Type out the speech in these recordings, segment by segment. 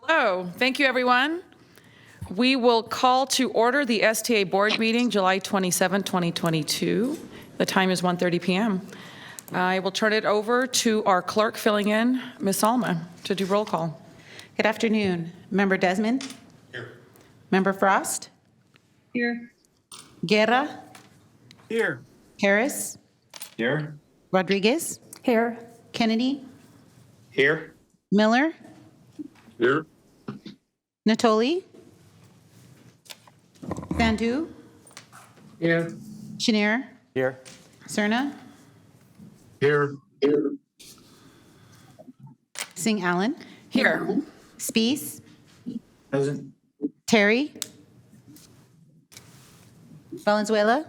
Hello, thank you, everyone. We will call to order the STA Board meeting, July 27, 2022. The time is 1:30 p.m. I will turn it over to our clerk filling in, Ms. Alma, to do roll call. Good afternoon. Member Desmond? Here. Member Frost? Here. Guerra? Here. Harris? Here. Rodriguez? Here. Kennedy? Here. Miller? Here. Natoli? Sandhu? Here. Chenier? Here. Cerna? Here. Here. Singh Allen? Here. Spees? Present. Terry? Valenzuela?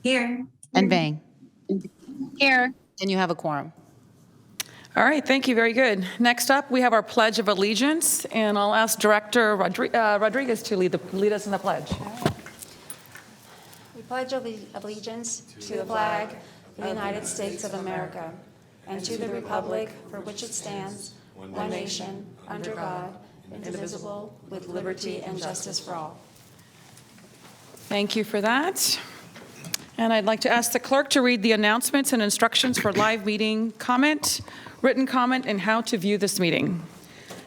Here. And Vang? Here. And you have a quorum. All right, thank you, very good. Next up, we have our Pledge of Allegiance, and I'll ask Director Rodriguez to lead us in the pledge. We pledge allegiance to the flag of the United States of America and to the republic for which it stands, one nation, under God, indivisible, with liberty and justice for all. Thank you for that. And I'd like to ask the clerk to read the announcements and instructions for live meeting comment, written comment, and how to view this meeting.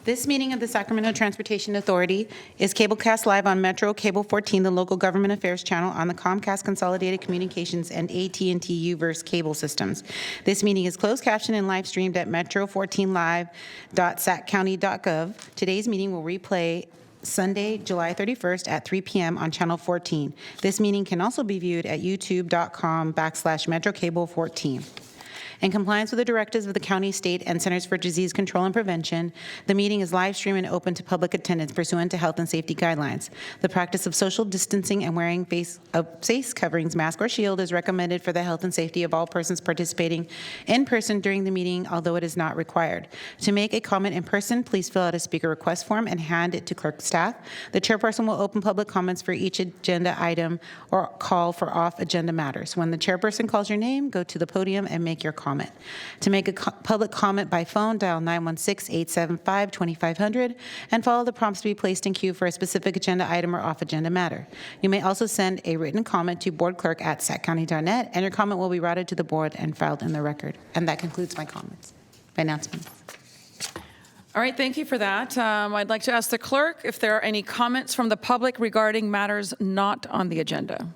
This meeting of the Sacramento Transportation Authority is cablecast live on Metro Cable 14, the local government affairs channel on the Comcast Consolidated Communications and AT&T Uverse cable systems. This meeting is closed captioned and live streamed at metro14live.saccounty.gov. Today's meeting will replay Sunday, July 31st at 3 p.m. on Channel 14. This meeting can also be viewed at youtube.com/MetroCable14. In compliance with the directives of the county, state, and Centers for Disease Control and Prevention, the meeting is live streamed and open to public attendance pursuant to health and safety guidelines. The practice of social distancing and wearing face coverings, mask, or shield is recommended for the health and safety of all persons participating in person during the meeting, although it is not required. To make a comment in person, please fill out a speaker request form and hand it to clerk staff. The chairperson will open public comments for each agenda item or call for off-agenda matters. When the chairperson calls your name, go to the podium and make your comment. To make a public comment by phone, dial 916-875-2500 and follow the prompts to be placed in queue for a specific agenda item or off-agenda matter. You may also send a written comment to boardclerk@saccounty.net, and your comment will be routed to the board and filed in the record. And that concludes my comments. My announcements. All right, thank you for that. I'd like to ask the clerk if there are any comments from the public regarding matters not on the agenda.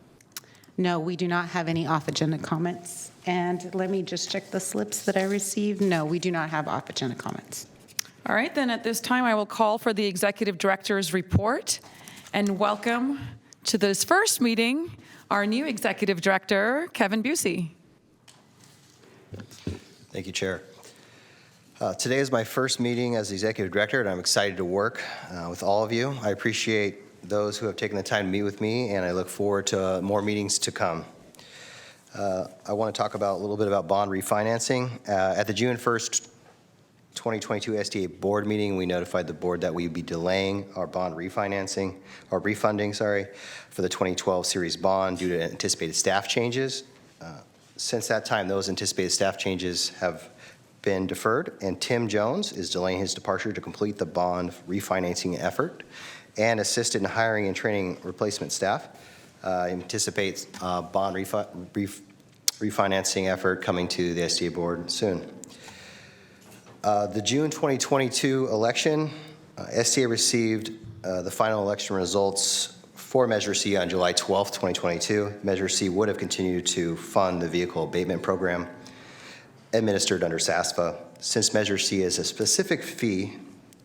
No, we do not have any off-agenda comments. And let me just check the slips that I received. No, we do not have off-agenda comments. All right, then at this time, I will call for the Executive Director's report and welcome to this first meeting our new Executive Director, Kevin Busey. Thank you, Chair. Today is my first meeting as Executive Director, and I'm excited to work with all of you. I appreciate those who have taken the time to meet with me, and I look forward to more meetings to come. I want to talk a little bit about bond refinancing. At the June 1st, 2022 STA board meeting, we notified the board that we'd be delaying our bond refunding, for the 2012 series bond due to anticipated staff changes. Since that time, those anticipated staff changes have been deferred, and Tim Jones is delaying his departure to complete the bond refinancing effort and assist in hiring and training replacement staff. Anticipates bond refinancing effort coming to the STA board soon. The June 2022 election, STA received the final election results for Measure C on July 12th, 2022. Measure C would have continued to fund the vehicle abatement program administered under SASFA. Since Measure C is a specific fee,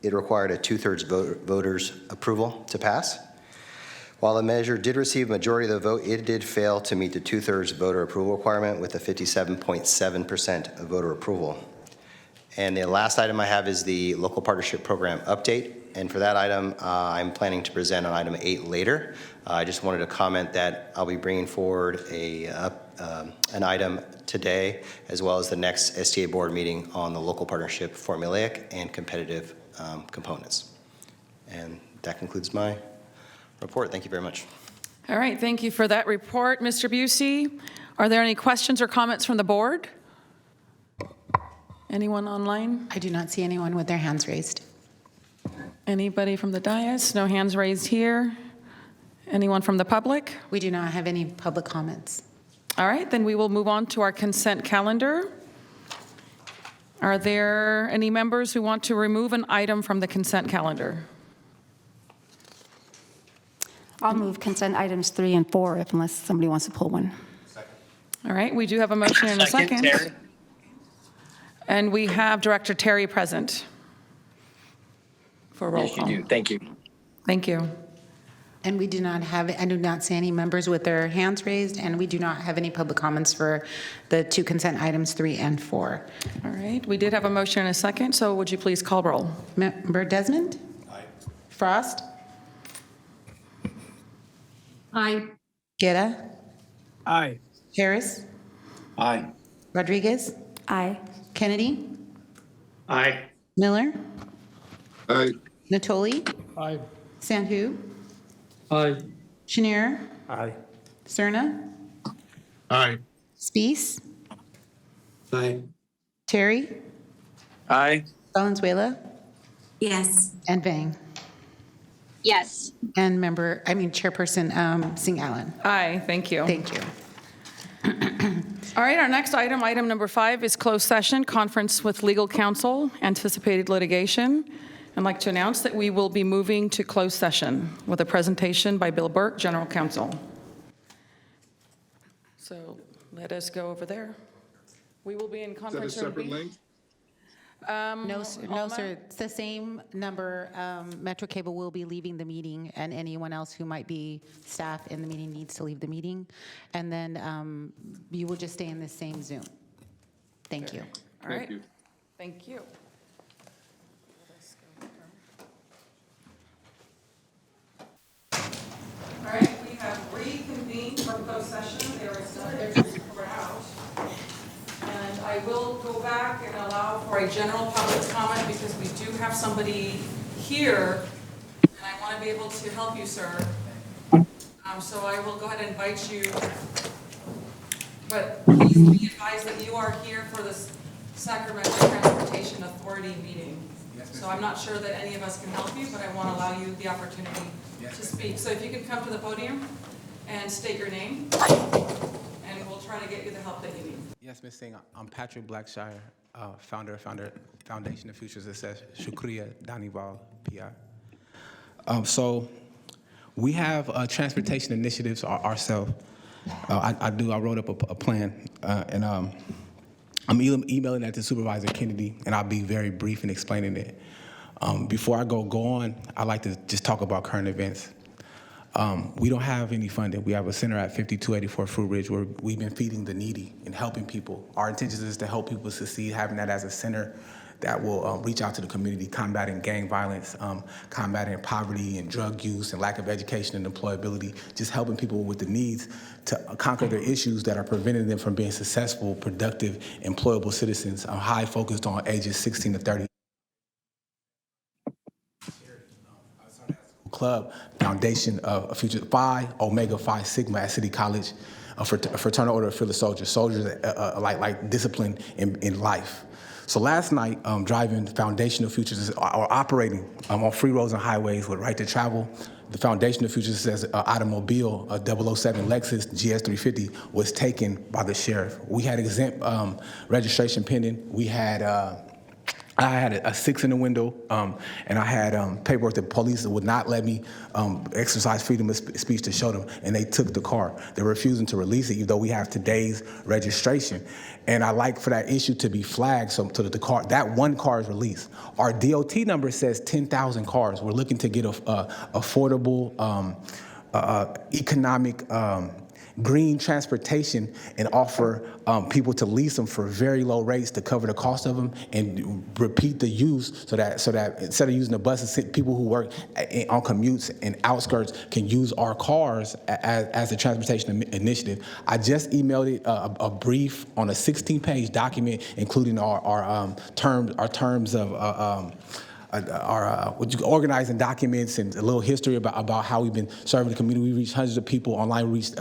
it required a 2/3 voters' approval to pass. While the measure did receive a majority of the vote, it did fail to meet the 2/3 voter approval requirement with a 57.7% voter approval. And the last item I have is the local partnership program update. And for that item, I'm planning to present on item 8 later. I just wanted to comment that I'll be bringing forward an item today, as well as the next STA board meeting on the local partnership formulaic and competitive components. And that concludes my report. Thank you very much. All right, thank you for that report, Mr. Busey. Are there any questions or comments from the board? Anyone online? I do not see anyone with their hands raised. Anybody from the dais? No hands raised here. Anyone from the public? We do not have any public comments. All right, then we will move on to our consent calendar. Are there any members who want to remove an item from the consent calendar? I'll move consent items 3 and 4 unless somebody wants to pull one. All right, we do have a motion and a second. Terry. And we have Director Terry present for roll Yes, you call. do. Thank you. Thank you. And we do not have, I do not see any members with their hands raised, and we do not have any public comments for the 2 consent items, 3 and 4. All right, we did have a motion and a second, so would you please call roll? Member Desmond? Aye. Frost? Aye. Guerra? Aye. Harris? Aye. Rodriguez? Aye. Kennedy? Aye. Miller? Aye. Natoli? Aye. Sandhu? Aye. Chenier? Aye. Cerna? Aye. Spees? Aye. Terry? Aye. Valenzuela? Yes. And Vang. Yes. And Chairperson Singh Allen. Aye, thank you. Thank you. All right, our next item, item number 5, is closed session, conference with legal counsel, anticipated litigation. I'd like to announce that we will be moving to closed session with a presentation by Bill Burke, General Counsel. So let us go over there. We will be in Is that a conference room separate B. link? No, sir. It's the same number. Metro Cable will be leaving the meeting, and anyone else who might be staff in the meeting needs to leave the meeting. And then you will just stay in the same Zoom. Thank you. All right. Thank you. Thank you. All right, we have reconvened from closed session. There is still there to report out. And I will go back and allow for a general public comment because we do have somebody here, and I want to be able to help you, sir. So I will go ahead and invite you. But please be advised that you are here for this Sacramento Transportation Authority meeting. So I'm not sure that any of us can help you, but I want to allow you the opportunity to speak. So if you can come to the podium and state your name, and we'll try to get you the help that you need. Yes, Ms. Singh. I'm Patrick Blackshire, founder of Foundation of Future Success, Shukriya Danival, PI. So we have transportation initiatives ourselves. I wrote up a plan, and I'm emailing that to Supervisor Kennedy, and I'll be very brief in explaining it. Before I go on, I'd like to just talk about current events. We don't have any funding. We have a center at 5284 Fruit Ridge where we've been feeding the needy and helping people. Our intention is to help people succeed, having that as a center that will reach out to the community, combating gang violence, combating poverty and drug use and lack of education and employability, just helping people with the needs to conquer their issues that are preventing them from being successful, productive, employable citizens. I'm high focused on ages 16 to 30. Club, Foundation of Future Phi, Omega Phi Sigma at City College, a fraternal order of fearless soldiers, like discipline in life. So last night, driving Foundation of Futures are operating on free roads and highways with right to travel. The Foundation of Futures says automobile, a 007 Lexus GS350 was taken by the sheriff. We had exempt registration pending. We had I had a 6 in the window, and I had paperwork that police would not let me exercise freedom of speech to show them, and they took the car. They're refusing to release it, even though we have today's registration. And I like for that issue to be flagged so that the car, that one car is released. Our DOT number says 10,000 cars. We're looking to get affordable, economic, green transportation and offer people to lease them for very low rates to cover the cost of them and repeat the use so that instead of using the buses, people who work on commutes and outskirts can use our cars as a transportation initiative. I just emailed it a brief on a 16-page document, including our terms of organizing documents and a little history about how we've been serving the community. We reached hundreds of people online. We reached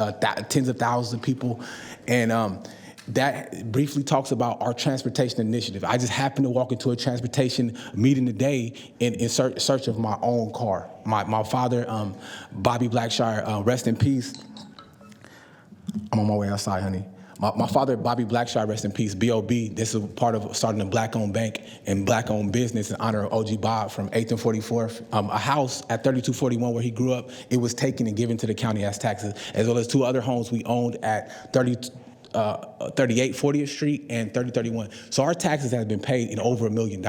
tens of thousands of people, and that briefly talks about our transportation initiative. I just happened to walk into a transportation meeting today in search of my own car. My father, Bobby Blackshire, rest in peace. I'm on my way outside, honey. My father, Bobby Blackshire, rest in peace, B.O.B. This is part of starting a black-owned bank and black-owned business in honor of O.G. Bob from 8th and 44th. A house at 3241 where he grew up, it was taken and given to the county as taxes, as well as 2 other homes we owned at 38 40th Street and 3031. So our taxes have been paid in over $1 million.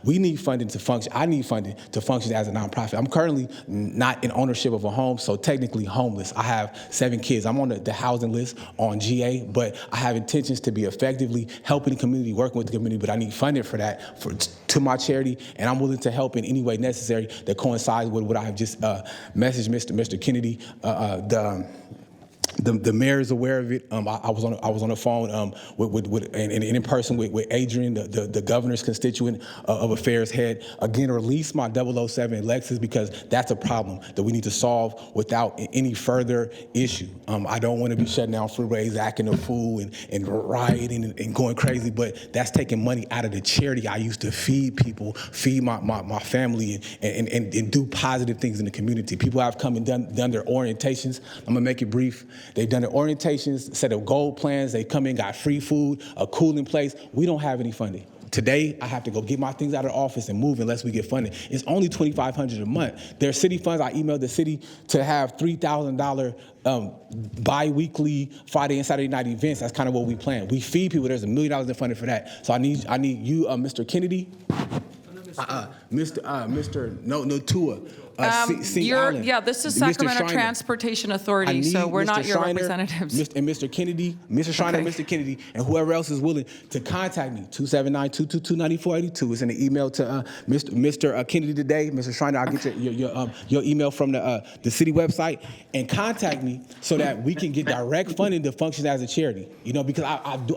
We need funding to function. I need funding to function as a nonprofit. I'm currently not in ownership of a home, so technically homeless. I have 7 kids. I'm on the housing list on GA, but I have intentions to be effectively helping the community, working with the community, but I need funding for that to my charity, and I'm willing to help in any way necessary that coincides with what I have just messaged Mr. Kennedy. The mayor is aware of it. I was on the phone with and in person with Adrian, the governor's constituent of affairs head. Again, release my 007 Lexus because that's a problem that we need to solve without any further issue. I don't want to be shutting down freeways, acting a fool and rioting and going crazy, but that's taking money out of the charity I used to feed people, feed my family, and do positive things in the community. People have come and done their orientations. I'm gonna make it brief. They've done their orientations, set up goal plans. They come in, got free food, a cooling place. We don't have any funding. Today, I have to go get my things out of the office and move unless we get funding. It's only $2,500 a month. There are city funds. I emailed the city to have $3,000 bi-weekly Friday and Saturday night events. That's kind of what we plan. We feed people. There's $1 million in funding for that. So I need you, Mr. Kennedy, Mr. Tua. This is Sacramento Transportation Authority, so we're not your representatives. And Mr. Kennedy, Mr. Schreiner, Okay. Mr. Kennedy, and whoever else is willing to contact me, 279-222-9482. It's in the email to Mr. Kennedy today. Mr. Schreiner, I'll get your email from the city website, and contact me so that we can get direct funding to function as a charity. You know, because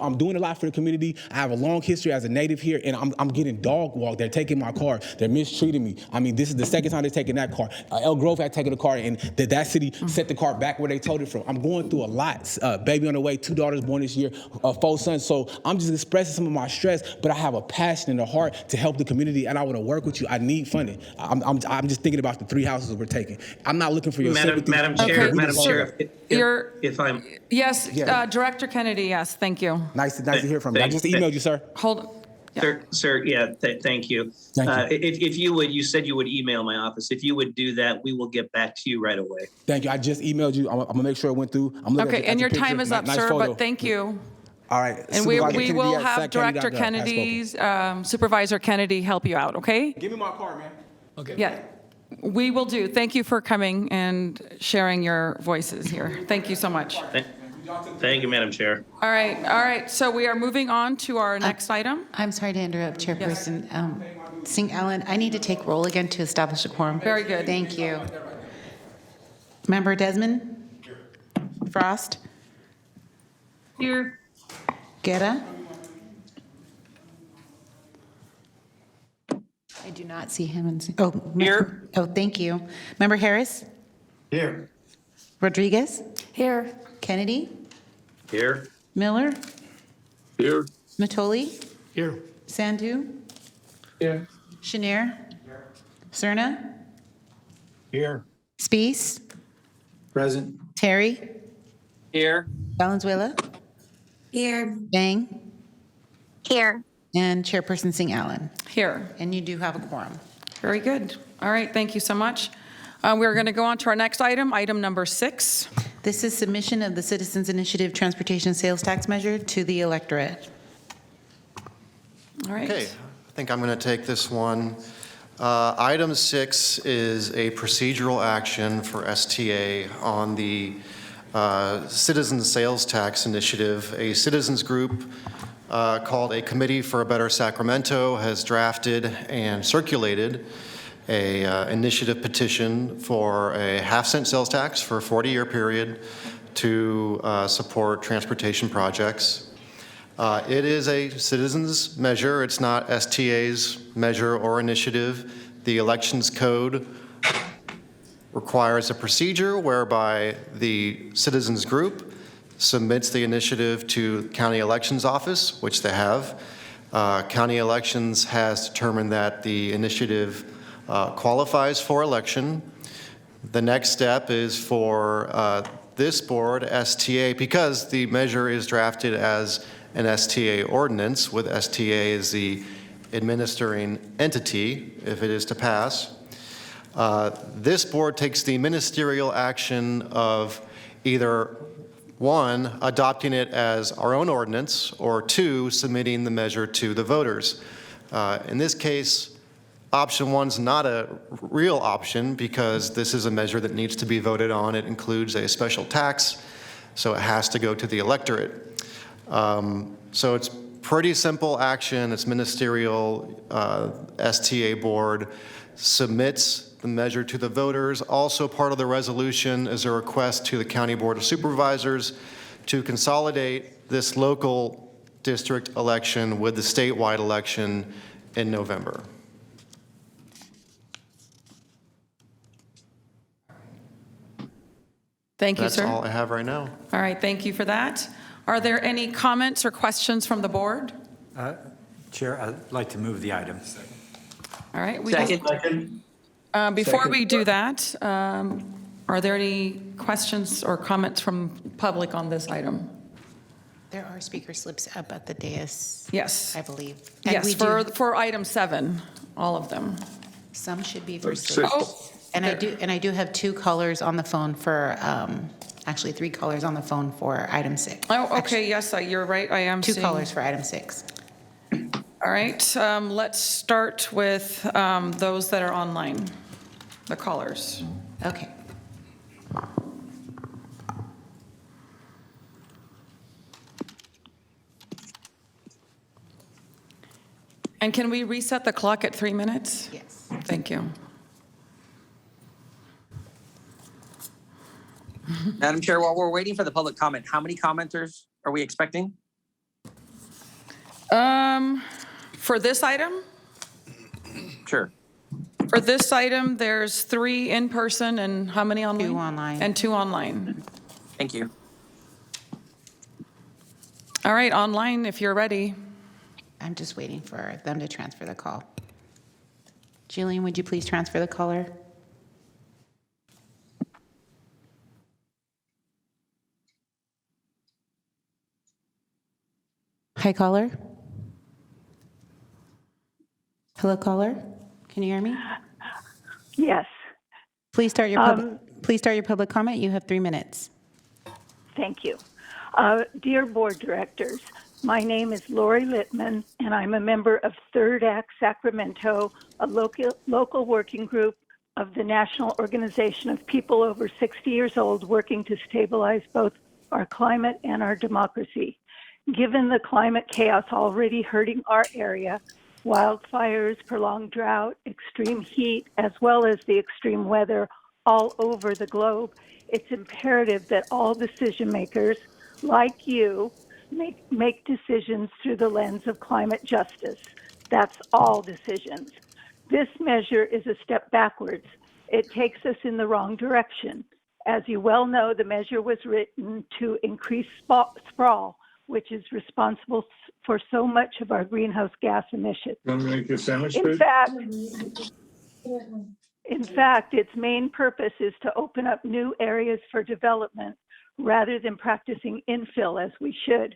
I'm doing a lot for the community. I have a long history as a native here, and I'm getting dog walked. They're taking my car. They're mistreating me. I mean, this is the second time they're taking that car. El Grove had taken the car, and that city set the car back where they told it from. I'm going through a lot. Baby on the way, 2 daughters born this year, 4 sons. So I'm just expressing some of my stress, but I have a passion and a heart to help the community, and I want to work with you. I need funding. I'm just thinking about the 3 houses we're taking. I'm not looking for your sympathy. Madam Chair, Okay, Madam Chair, You're- I'm. Yes, Director Kennedy, yes, thank you. Nice to hear from you. I just emailed you, sir. Hold. Sir, thank you. Thank you. If you would, you said you would email my office. If you would do that, we will get back to you right away. Thank you. I just emailed you. I'm gonna make sure it went through. I'm looking Okay, at and the your picture. time is up, Nice sir, photo. but thank you. All right. And we Supervisor Kennedy will at have saccounty.gov Director has spoken. Kennedy's, Supervisor Kennedy help you out, okay? Give me my car, man. Okay. Yeah, we will do. Thank you for coming and sharing your voices here. Thank you so much. Thank you, Madam Chair. All right. So we are moving on to our next item. I'm sorry to interrupt, Chairperson. Singh Allen, I need to take roll again to establish a quorum. Very good. Thank you. Member Desmond? Frost? Here. Guerra? I do not see him. Here. Oh, thank you. Member Harris? Here. Rodriguez? Here. Kennedy? Here. Miller? Here. Matoli? Here. Sandhu? Here. Chenier? Cerna? Here. Spees? Present. Terry? Here. Valenzuela? Here. Bang? Here. And Chairperson Singh Allen. Here. And you do have a quorum. Very good. All right, thank you so much. We're going to go on to our next item, item number 6. This is submission of the Citizens Initiative Transportation Sales Tax Measure to the electorate. All right. Okay, I think I'm going to take this one. Item 6 is a procedural action for STA on the Citizens Sales Tax Initiative. A citizens group called a Committee for a Better Sacramento has drafted and circulated a initiative petition for a half-cent sales tax for a 40-year period to support transportation projects. It is a citizens measure. It's not STA's measure or initiative. The Elections Code requires a procedure whereby the citizens group submits the initiative to County Elections Office, which they have. County Elections has determined that the initiative qualifies for election. The next step is for this board, STA, because the measure is drafted as an STA ordinance, with STA as the administering entity, if it is to pass. This board takes the ministerial action of either, one, adopting it as our own ordinance, or two, submitting the measure to the voters. In this case, option one's not a real option because this is a measure that needs to be voted on. It includes a special tax, so it has to go to the electorate. So it's pretty simple action. It's ministerial. STA board submits the measure to the voters. Also part of the resolution is a request to the County Board of Supervisors to consolidate this local district election with the statewide election in November. Thank you, sir. That's all I have right now. All right, thank you for that. Are there any comments or questions from the board? Chair, I'd like to move the item. All right. Second. Before we do that, are there any questions or comments from public on this item? There are speaker slips up at the dais. Yes. I believe. And Yes, we do- for item 7, all of them. Some should be for Six. six. Oh, And I do have 2 callers on the phone for, actually 3 callers on the phone for item 6. oh, okay, yes, you're right, I am 2 seeing. callers for item 6. All right, let's start with those that are online, the callers. Okay. And can we reset the clock at 3 minutes? Yes. Thank you. Madam Chair, while we're waiting for the public comment, how many commenters are we expecting? For this item? Sure. For this item, there's 3 in person and how many online? 2 online. And 2 online. Thank you. All right, online, if you're ready. I'm just waiting for them to transfer the call. Jillian, would you please transfer the caller? Hi, caller. Hello, caller. Can you hear me? Yes, Please start your public comment. You have 3 minutes. thank you. Dear board directors, my name is Lori Littman, and I'm a member of Third Act Sacramento, a local working group of the National Organization of People over 60 years old working to stabilize both our climate and our democracy. Given the climate chaos already hurting our area, wildfires, prolonged drought, extreme heat, as well as the extreme weather all over the globe, it's imperative that all decision makers, like you, make decisions through the lens of climate justice. That's all decisions. This measure is a step backwards. It takes us in the wrong direction. As you well know, the measure was written to increase sprawl, which is responsible for so much of our greenhouse gas emissions. Want me to make you a sandwich, In babe? fact, its main purpose is to open up new areas for development rather than practicing infill as we should.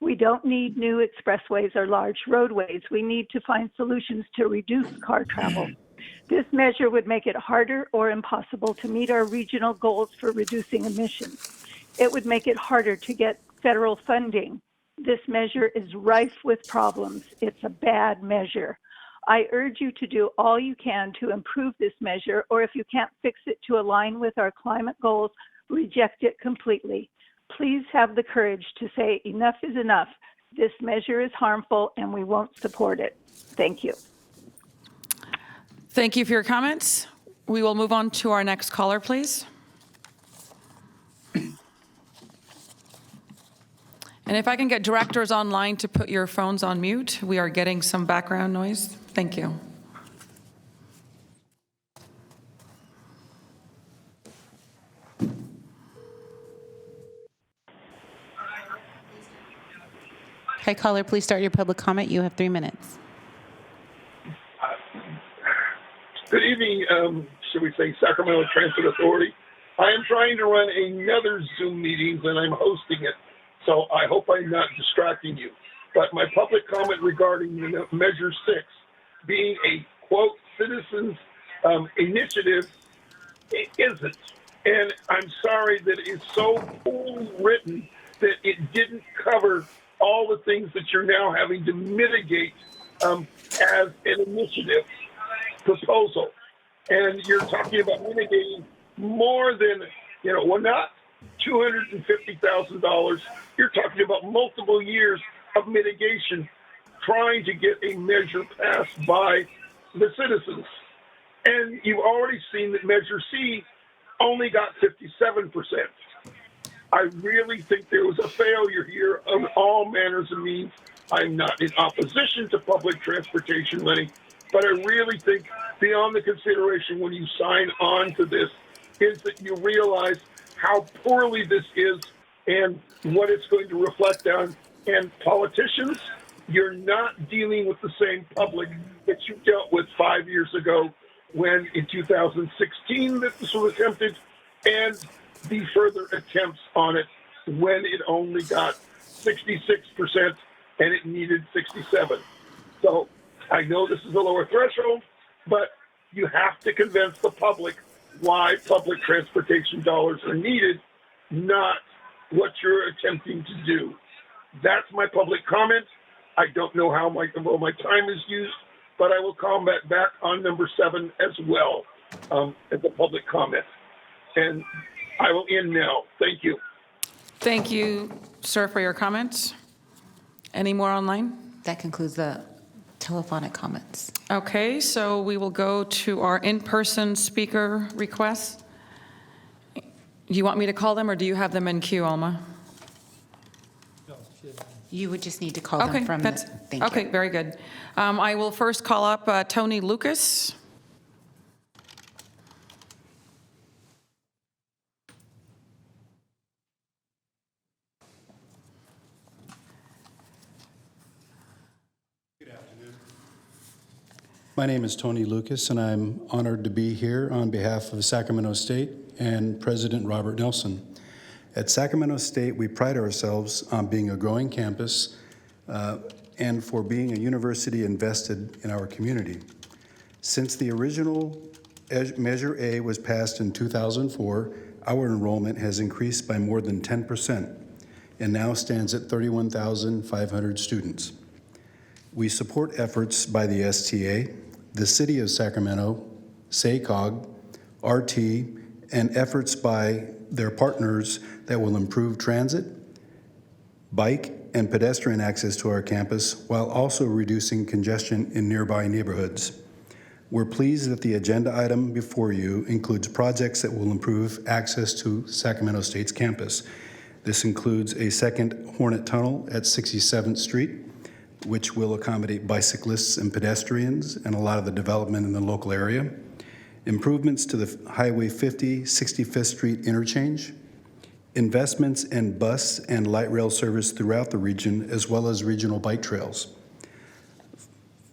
We don't need new expressways or large roadways. We need to find solutions to reduce car travel. This measure would make it harder or impossible to meet our regional goals for reducing emissions. It would make it harder to get federal funding. This measure is rife with problems. It's a bad measure. I urge you to do all you can to improve this measure, or if you can't fix it to align with our climate goals, reject it completely. Please have the courage to say enough is enough. This measure is harmful and we won't support it. Thank you. Thank you for your comments. We will move on to our next caller, please. And if I can get directors online to put your phones on mute, we are getting some background noise. Thank you. Hi, caller, please start your public comment. You have 3 minutes. Good evening, should we say Sacramento Transit Authority. I am trying to run another Zoom meeting and I'm hosting it, so I hope I'm not distracting you. But my public comment regarding Measure 6 being a, quote, citizens initiative, it isn't. And I'm sorry that it's so poorly written that it didn't cover all the things that you're now having to mitigate as an initiative proposal. And you're talking about mitigating more than, well, not $250,000. You're talking about multiple years of mitigation, trying to get a measure passed by the citizens. And you've already seen that Measure C only got 57%. I really think there was a failure here of all manners of means. I'm not in opposition to public transportation money, but I really think beyond the consideration when you sign on to this is that you realize how poorly this is and what it's going to reflect on. And politicians, you're not dealing with the same public that you dealt with 5 years ago when in 2016 that this was attempted, and the further attempts on it when it only got 66% and it needed 67. So I know this is a lower threshold, but you have to convince the public why public transportation dollars are needed, not what you're attempting to do. That's my public comment. I don't know how my time is used, but I will comment back on number 7 as well as a public comment. And I will end now. Thank you. Thank you, sir, for your comments. Any more online? That concludes the telephonic comments. Okay, so we will go to our in-person speaker requests. You want me to call them, or do you have them in queue, Alma? You would just need to call them from the, thank you. Okay, very good. I will first call up Tony Lucas. My name is Tony Lucas, and I'm honored to be here on behalf of Sacramento State and President Robert Nelson. At Sacramento State, we pride ourselves on being a growing campus and for being a university invested in our community. Since the original Measure A was passed in 2004, our enrollment has increased by more than 10% and now stands at 31,500 students. We support efforts by the STA, the City of Sacramento, SACOG, RT, and efforts by their partners that will improve transit, bike, and pedestrian access to our campus while also reducing congestion in nearby neighborhoods. We're pleased that the agenda item before you includes projects that will improve access to Sacramento State's campus. This includes a second Hornet Tunnel at 67th Street, which will accommodate bicyclists and pedestrians and a lot of the development in the local area. Improvements to the Highway 50, 65th Street interchange. Investments in bus and light rail service throughout the region, as well as regional bike trails.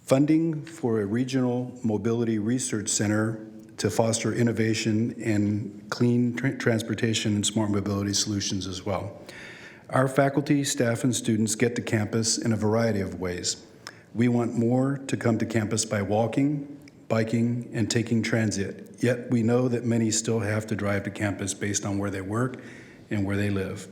Funding for a regional mobility research center to foster innovation in clean transportation and smart mobility solutions as well. Our faculty, staff, and students get to campus in a variety of ways. We want more to come to campus by walking, biking, and taking transit, yet we know that many still have to drive to campus based on where they work and where they live.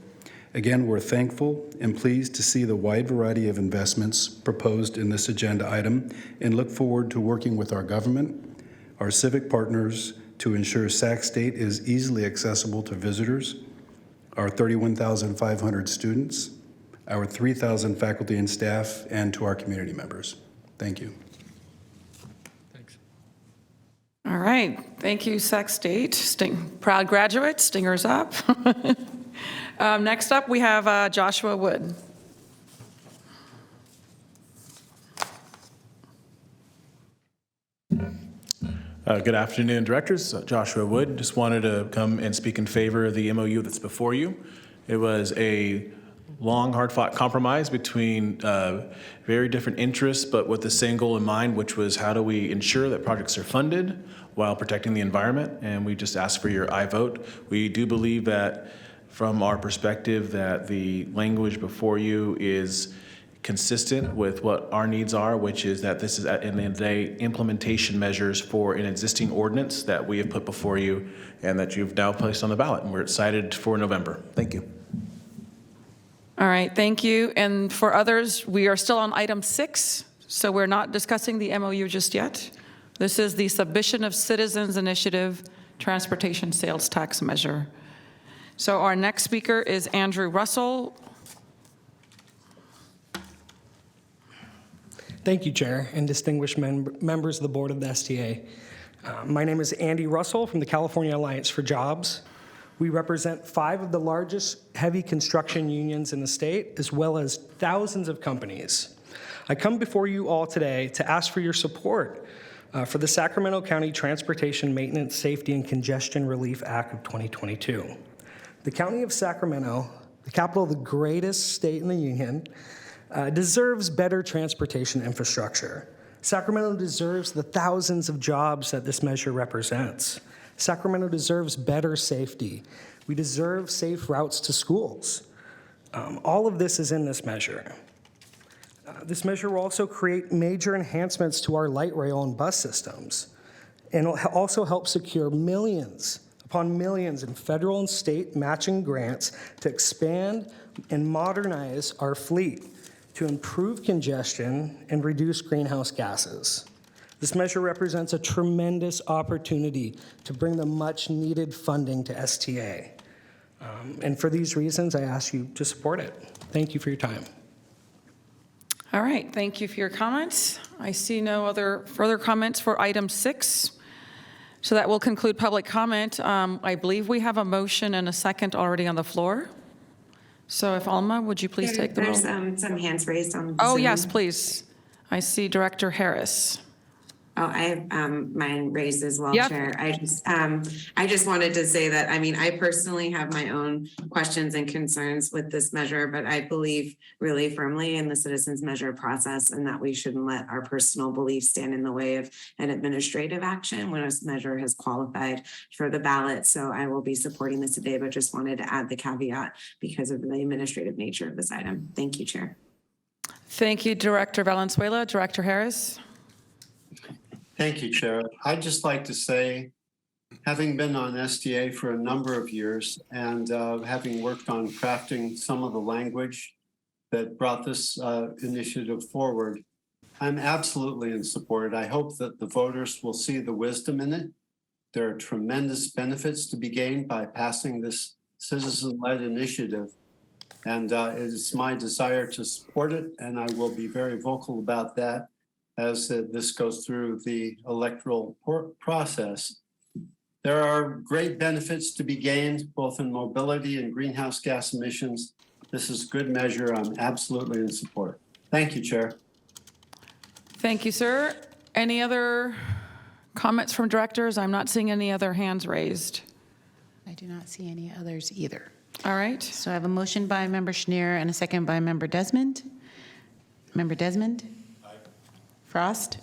Again, we're thankful and pleased to see the wide variety of investments proposed in this agenda item and look forward to working with our government, our civic partners to ensure Sac State is easily accessible to visitors, our 31,500 students, our 3,000 faculty and staff, and to our community members. Thank you. Thanks. All right, thank you, Sac State. Proud graduates, stingers up. Next up, we have Joshua Wood. Good afternoon, directors. Joshua Wood. Just wanted to come and speak in favor of the MOU that's before you. It was a long, hard-fought compromise between very different interests, but with the same goal in mind, which was how do we ensure that projects are funded while protecting the environment? And we just ask for your aye vote. We do believe that, from our perspective, that the language before you is consistent with what our needs are, which is that this is, at the end of the day, implementation measures for an existing ordinance that we have put before you and that you've now placed on the ballot. And we're excited for November. Thank you. All right, thank you. And for others, we are still on item 6, so we're not discussing the MOU just yet. This is the submission of Citizens Initiative Transportation Sales Tax Measure. So our next speaker is Andrew Russell. Thank you, Chair, and distinguished members of the board of the STA. My name is Andy Russell from the California Alliance for Jobs. We represent 5 of the largest heavy construction unions in the state, as well as thousands of companies. I come before you all today to ask for your support for the Sacramento County Transportation Maintenance, Safety, and Congestion Relief Act of 2022. The County of Sacramento, the capital of the greatest state in the union, deserves better transportation infrastructure. Sacramento deserves the thousands of jobs that this measure represents. Sacramento deserves better safety. We deserve safe routes to schools. All of this is in this measure. This measure will also create major enhancements to our light rail and bus systems, and it'll also help secure millions upon millions in federal and state matching grants to expand and modernize our fleet to improve congestion and reduce greenhouse gases. This measure represents a tremendous opportunity to bring the much-needed funding to STA. And for these reasons, I ask you to support it. Thank you for your time. All right, thank you for your comments. I see no other further comments for item 6. So that will conclude public comment. I believe we have a motion and a second already on the floor. So if Alma, would you please take the roll? There's some hands raised on Oh, Zoom. yes, please. I see Director Harris. Oh, I have mine raised as well, Yep. Chair. I just wanted to say that, I mean, I personally have my own questions and concerns with this measure, but I believe really firmly in the citizens measure process and that we shouldn't let our personal beliefs stand in the way of an administrative action when this measure has qualified for the ballot. So I will be supporting this today, but just wanted to add the caveat because of the administrative nature of this item. Thank you, Chair. Thank you, Director Valenzuela. Director Harris. Thank you, Chair. I'd just like to say, having been on STA for a number of years and having worked on crafting some of the language that brought this initiative forward, I'm absolutely in support. I hope that the voters will see the wisdom in it. There are tremendous benefits to be gained by passing this citizen-led initiative. And it's my desire to support it, and I will be very vocal about that as this goes through the electoral process. There are great benefits to be gained, both in mobility and greenhouse gas emissions. This is good measure. I'm absolutely in support. Thank you, Chair. Thank you, sir. Any other comments from directors? I'm not seeing any other hands raised. I do not see any others either. All right. So I have a motion by Member Schneer and a second by Member Desmond. Member Desmond? Aye. Frost?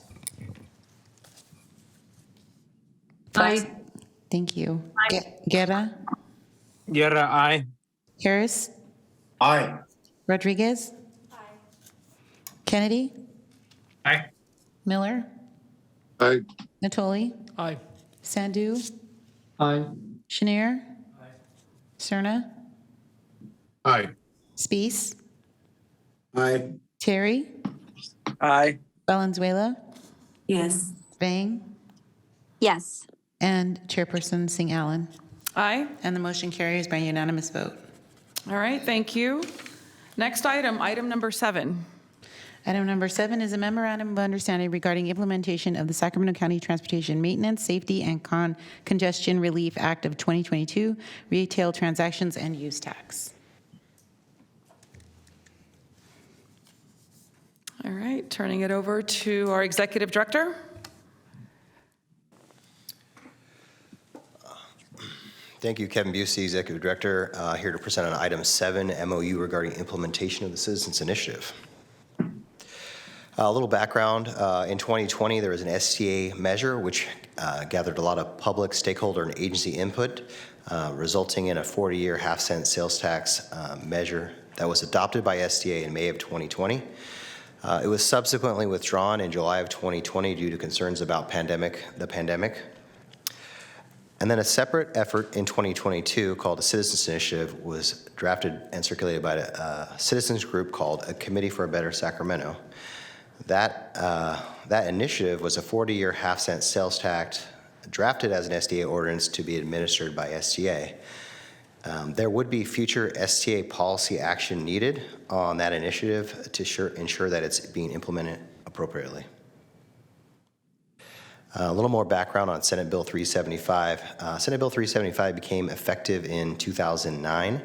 Aye. Thank you. Guerra? Guerra, aye. Harris? Aye. Rodriguez? Aye. Kennedy? Aye. Miller? Aye. Natoli? Aye. Sandhu? Aye. Schneer? Aye. Cerna? Aye. Spees? Aye. Terry? Aye. Valenzuela? Yes. Vang? Yes. And Chairperson Singh Allen. Aye. And the motion carries by unanimous vote. All right, thank you. Next item, item number 7. Item number 7 is a memorandum of understanding regarding implementation of the Sacramento County Transportation Maintenance, Safety, and Congestion Relief Act of 2022, retail transactions and use tax. All right, turning it over to our Executive Director. Thank you, Kevin Busey, Executive Director, here to present on item 7, MOU regarding implementation of the Citizens Initiative. A little background, in 2020, there was an STA measure which gathered a lot of public, stakeholder, and agency input, resulting in a 40-year half-cent sales tax measure that was adopted by STA in May of 2020. It was subsequently withdrawn in July of 2020 due to concerns about the pandemic. And then a separate effort in 2022 called the Citizens Initiative was drafted and circulated by a citizens group called A Committee for a Better Sacramento. That initiative was a 40-year half-cent sales tax drafted as an STA ordinance to be administered by STA. There would be future STA policy action needed on that initiative to ensure that it's being implemented appropriately. A little more background on Senate Bill 375. Senate Bill 375 became effective in 2009.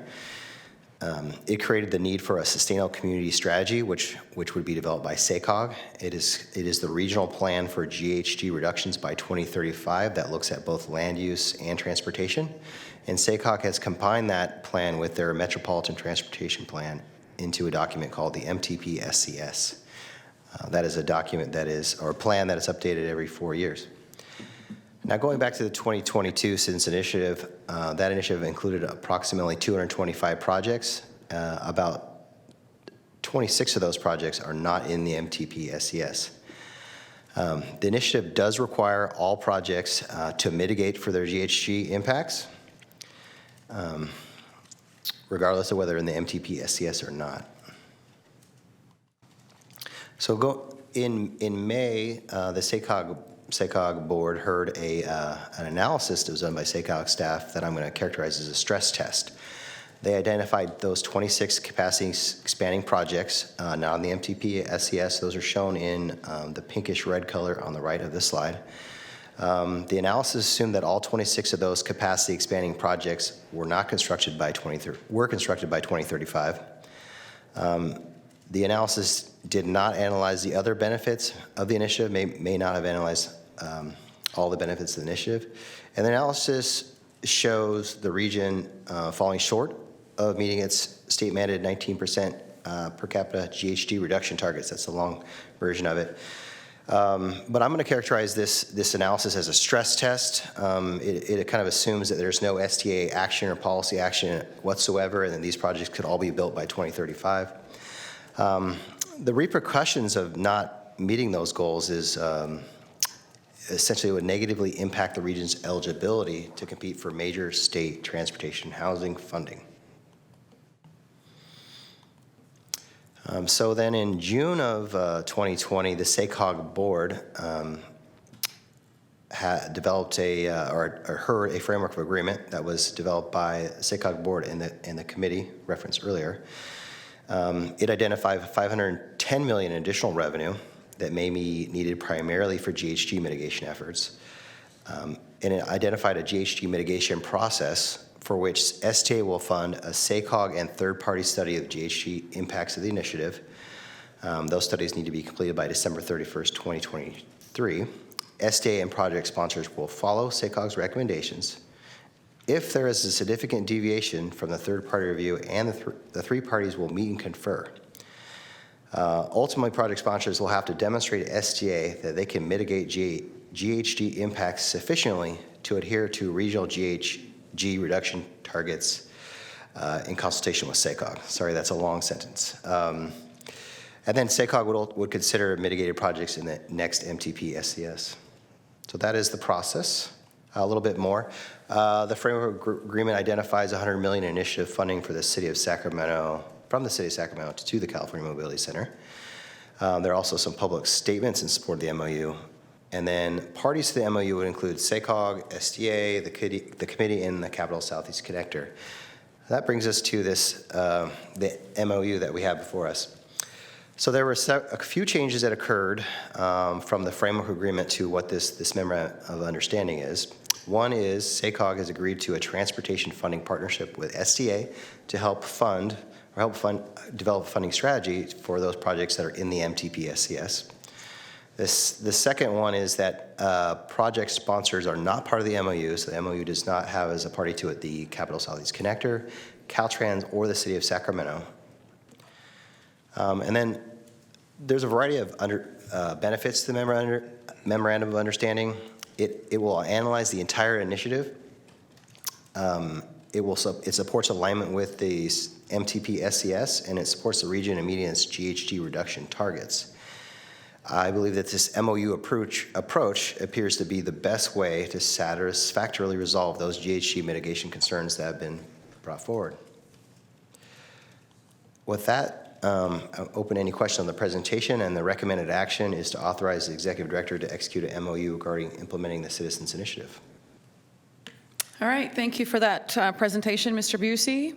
It created the need for a sustainable community strategy, which would be developed by SACOG. It is the regional plan for GHG reductions by 2035 that looks at both land use and transportation. And SACOG has combined that plan with their Metropolitan Transportation Plan into a document called the MTP-SCS. That is a document or a plan that is updated every 4 years. Now, going back to the 2022 Citizens Initiative, that initiative included approximately 225 projects. About 26 of those projects are not in the MTP-SCS. The initiative does require all projects to mitigate for their GHG impacts, regardless of whether in the MTP-SCS or not. So in May, the SACOG board heard an analysis that was done by SACOG staff that I'm going to characterize as a stress test. They identified those 26 capacity expanding projects, not in the MTP-SCS. Those are shown in the pinkish red color on the right of this slide. The analysis assumed that all 26 of those capacity expanding projects were constructed by 2035. The analysis did not analyze the other benefits of the initiative, may not have analyzed all the benefits of the initiative. And the analysis shows the region falling short of meeting its state-mandated 19% per capita GHG reduction targets. That's the long version of it. But I'm going to characterize this analysis as a stress test. It kind of assumes that there's no STA action or policy action whatsoever, and that these projects could all be built by 2035. The repercussions of not meeting those goals is essentially would negatively impact the region's eligibility to compete for major state transportation housing funding. So then in June of 2020, the SACOG board had developed heard a framework of agreement that was developed by the SACOG board and the committee referenced earlier. It identified $510 million in additional revenue that may be needed primarily for GHG mitigation efforts. And it identified a GHG mitigation process for which STA will fund a SACOG and third-party study of GHG impacts of the initiative. Those studies need to be completed by December 31st, 2023. STA and project sponsors will follow SACOG's recommendations. If there is a significant deviation from the third-party review, and the three parties will meet and confer. Ultimately, project sponsors will have to demonstrate to STA that they can mitigate GHG impacts sufficiently to adhere to regional GHG reduction targets in consultation with SACOG. Sorry, that's a long sentence. And then SACOG would consider mitigated projects in the next MTP-SCS. So that is the process. A little bit more. The framework agreement identifies $100 million in initiative funding for the city of Sacramento, from the city of Sacramento to the California Mobility Center. There are also some public statements in support of the MOU. And then parties to the MOU would include SACOG, STA, the committee, and the Capital Southeast Connector. That brings us to the MOU that we have before us. So there were a few changes that occurred from the framework agreement to what this memorandum of understanding is. One is SACOG has agreed to a transportation funding partnership with STA to help develop a funding strategy for those projects that are in the MTP-SCS. The second one is that project sponsors are not part of the MOU, so the MOU does not have as a party to it the Capital Southeast Connector, Caltrans, or the City of Sacramento. And then there's a variety of benefits to the Memorandum of Understanding. It will analyze the entire initiative. It supports alignment with the MTP SCS, and it supports the region and median's GHG reduction targets. I believe that this MOU approach appears to be the best way to satisfactorily resolve those GHG mitigation concerns that have been brought forward. With that, I'll open any question on the presentation, and the recommended action is to authorize the Executive Director to execute an MOU regarding implementing the Citizens Initiative. All right, thank you for that presentation, Mr. Busey.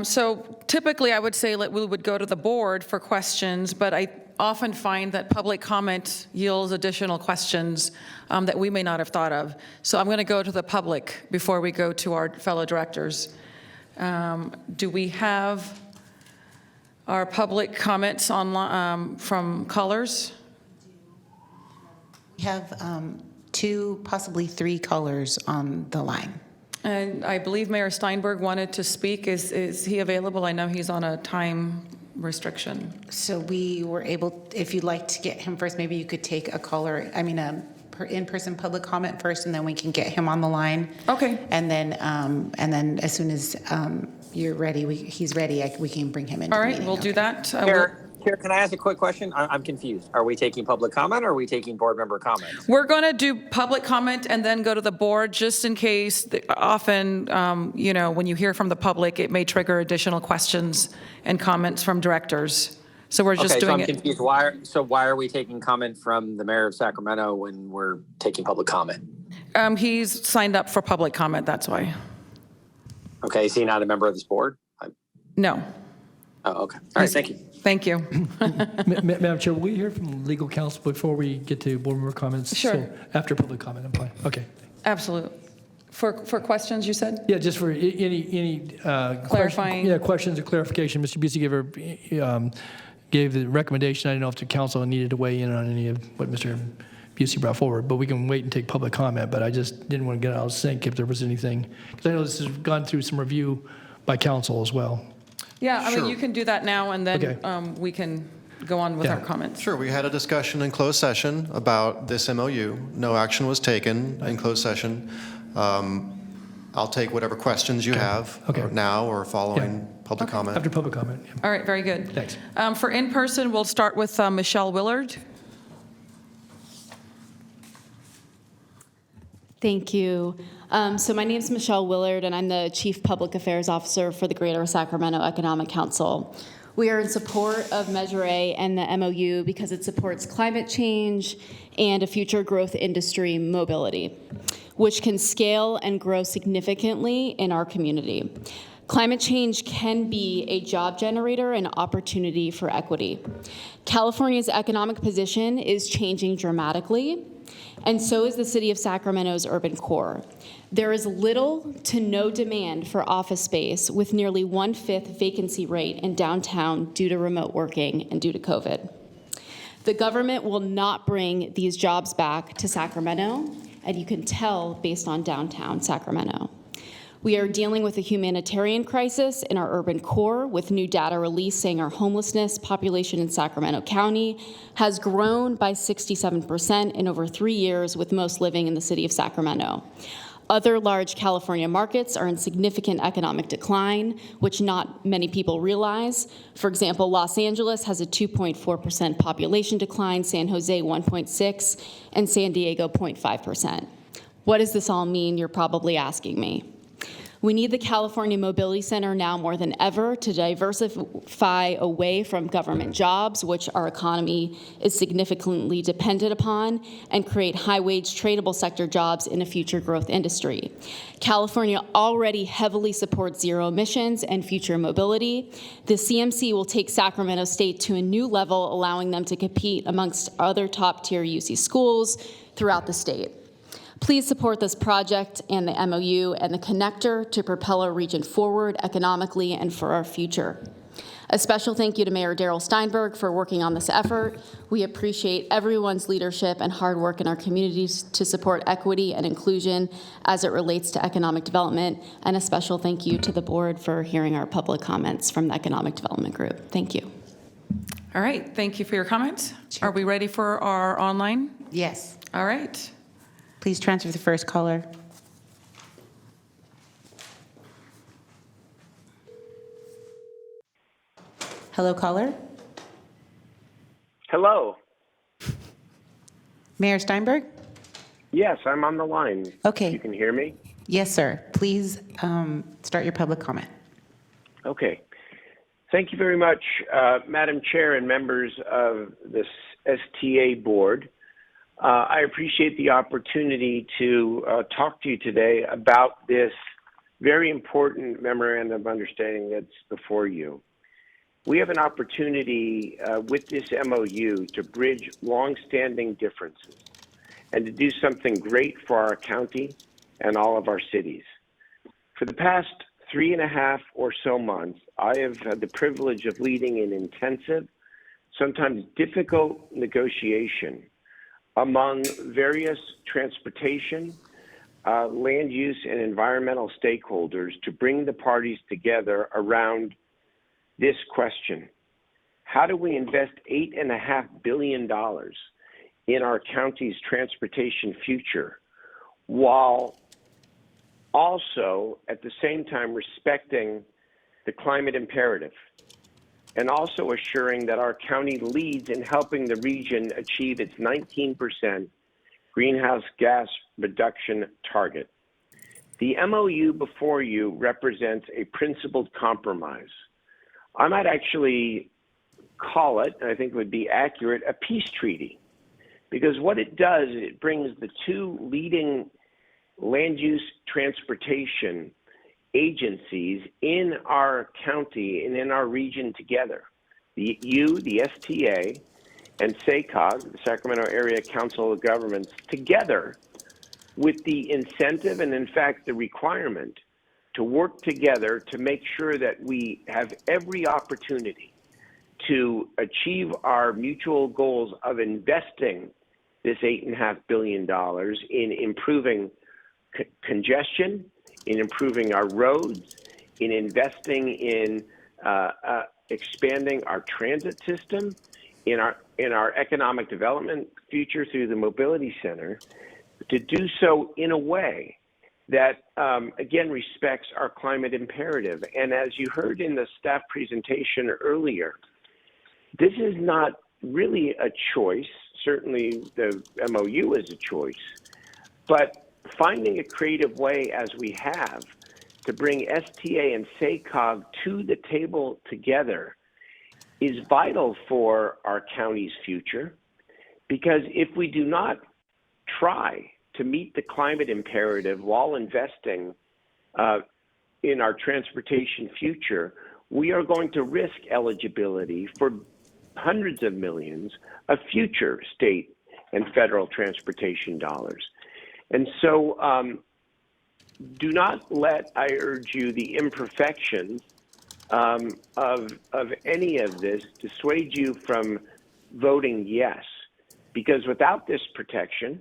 So typically, I would say that we would go to the board for questions, but I often find that public comment yields additional questions that we may not have thought of. So I'm going to go to the public before we go to our fellow directors. Do we have our public comments online from callers? We have 2, possibly 3 callers on the line. And I believe Mayor Steinberg wanted to speak. Is he available? I know he's on a time restriction. So we were able, if you'd like to get him first, maybe you could take a in-person public comment first, and then we can get him on the line. Okay. And then as soon as you're ready, he's ready, we can bring him into All the right, meeting. we'll do that. Chair, can I ask a quick question? I'm confused. Are we taking public comment or are we taking board member comments? We're going to do public comment and then go to the board, just in case. Often, when you hear from the public, it may trigger additional questions and comments from directors. So we're just doing it. Okay, so I'm confused. Why are we taking comment from the mayor of Sacramento when we're taking public comment? He's signed up for public comment, that's why. Okay, is he not a member of this board? No. Oh, okay. All right, thank you. Thank you. Madam Chair, will we hear from legal counsel before we get to board member comments? Sure. So after public comment, I'm fine. Okay. Absolutely. For questions, you said? Yeah, just for any Clarifying. questions or clarification. Mr. Busey gave the recommendation. I don't know if the council needed to weigh in on any of what Mr. Busey brought forward, but we can wait and take public comment. But I just didn't want to get out of sync if there was anything, because I know this has gone through some review by council as well. Yeah, I Sure. mean, you can do that now, and then Okay. we can go on with our comments. Sure, we had a discussion in closed session about this MOU. No action was taken in closed session. I'll take whatever questions you have now or following public comment. After public comment. Yeah. All right, very good. Thanks. For in-person, we'll start with Michelle Willard. Thank you. So my name is Michelle Willard, and I'm the Chief Public Affairs Officer for the Greater Sacramento Economic Council. We are in support of Measure A and the MOU because it supports climate change and a future growth industry mobility, which can scale and grow significantly in our community. Climate change can be a job generator and opportunity for equity. California's economic position is changing dramatically, and so is the city of Sacramento's urban core. There is little to no demand for office space, with nearly 1/5 vacancy rate in downtown due to remote working and due to COVID. The government will not bring these jobs back to Sacramento, and you can tell based on downtown Sacramento. We are dealing with a humanitarian crisis in our urban core, with new data released saying our homelessness population in Sacramento County has grown by 67% in over 3 years, with most living in the city of Sacramento. Other large California markets are in significant economic decline, which not many people realize. For example, Los Angeles has a 2.4% population decline, San Jose 1.6%, and San Diego 0.5%. What does this all mean, you're probably asking me? We need the California Mobility Center now more than ever to diversify away from government jobs, which our economy is significantly dependent upon, and create high-wage tradable sector jobs in a future growth industry. California already heavily supports zero emissions and future mobility. The CMC will take Sacramento State to a new level, allowing them to compete amongst other top-tier UC schools throughout the state. Please support this project and the MOU and the connector to propel our region forward economically and for our future. A special thank you to Mayor Darrell Steinberg for working on this effort. We appreciate everyone's leadership and hard work in our communities to support equity and inclusion as it relates to economic development. And a special thank you to the board for hearing our public comments from the Economic Development Group. Thank you. All right, thank you for your comments. Are we ready for our online? Yes. All right. Please transfer the first caller. Hello, caller. Hello. Mayor Steinberg? Yes, I'm on the line. Okay. You can hear me? Yes, sir. Please start your public comment. Okay. Thank you very much, Madam Chair and members of this STA board. I appreciate the opportunity to talk to you today about this very important memorandum of understanding that's before you. We have an opportunity with this MOU to bridge longstanding differences and to do something great for our county and all of our cities. For the past 3.5 or so months, I have had the privilege of leading an intensive, sometimes difficult negotiation among various transportation, land use, and environmental stakeholders to bring the parties together around this question. How do we invest $8.5 billion in our county's transportation future while also at the same time respecting the climate imperative and also assuring that our county leads in helping the region achieve its 19% greenhouse gas reduction target? The MOU before you represents a principled compromise. I might actually call it, and I think it would be accurate, a peace treaty. Because what it does, it brings the two leading land use transportation agencies in our county and in our region together. The STA, and SACOG, the Sacramento Area Council of Governments, together with the incentive and in fact the requirement to work together to make sure that we have every opportunity to achieve our mutual goals of investing this $8.5 billion in improving congestion, in improving our roads, in investing in expanding our transit system, in our economic development future through the Mobility Center, to do so in a way that, again, respects our climate imperative. And as you heard in the staff presentation earlier, this is not really a choice. Certainly the MOU is a choice, but finding a creative way as we have to bring STA and SACOG to the table together is vital for our county's future, because if we do not try to meet the climate imperative while investing in our transportation future, we are going to risk eligibility for hundreds of millions of future state and federal transportation dollars. And so do not let, I urge you, the imperfections of any of this dissuade you from voting yes, because without this protection,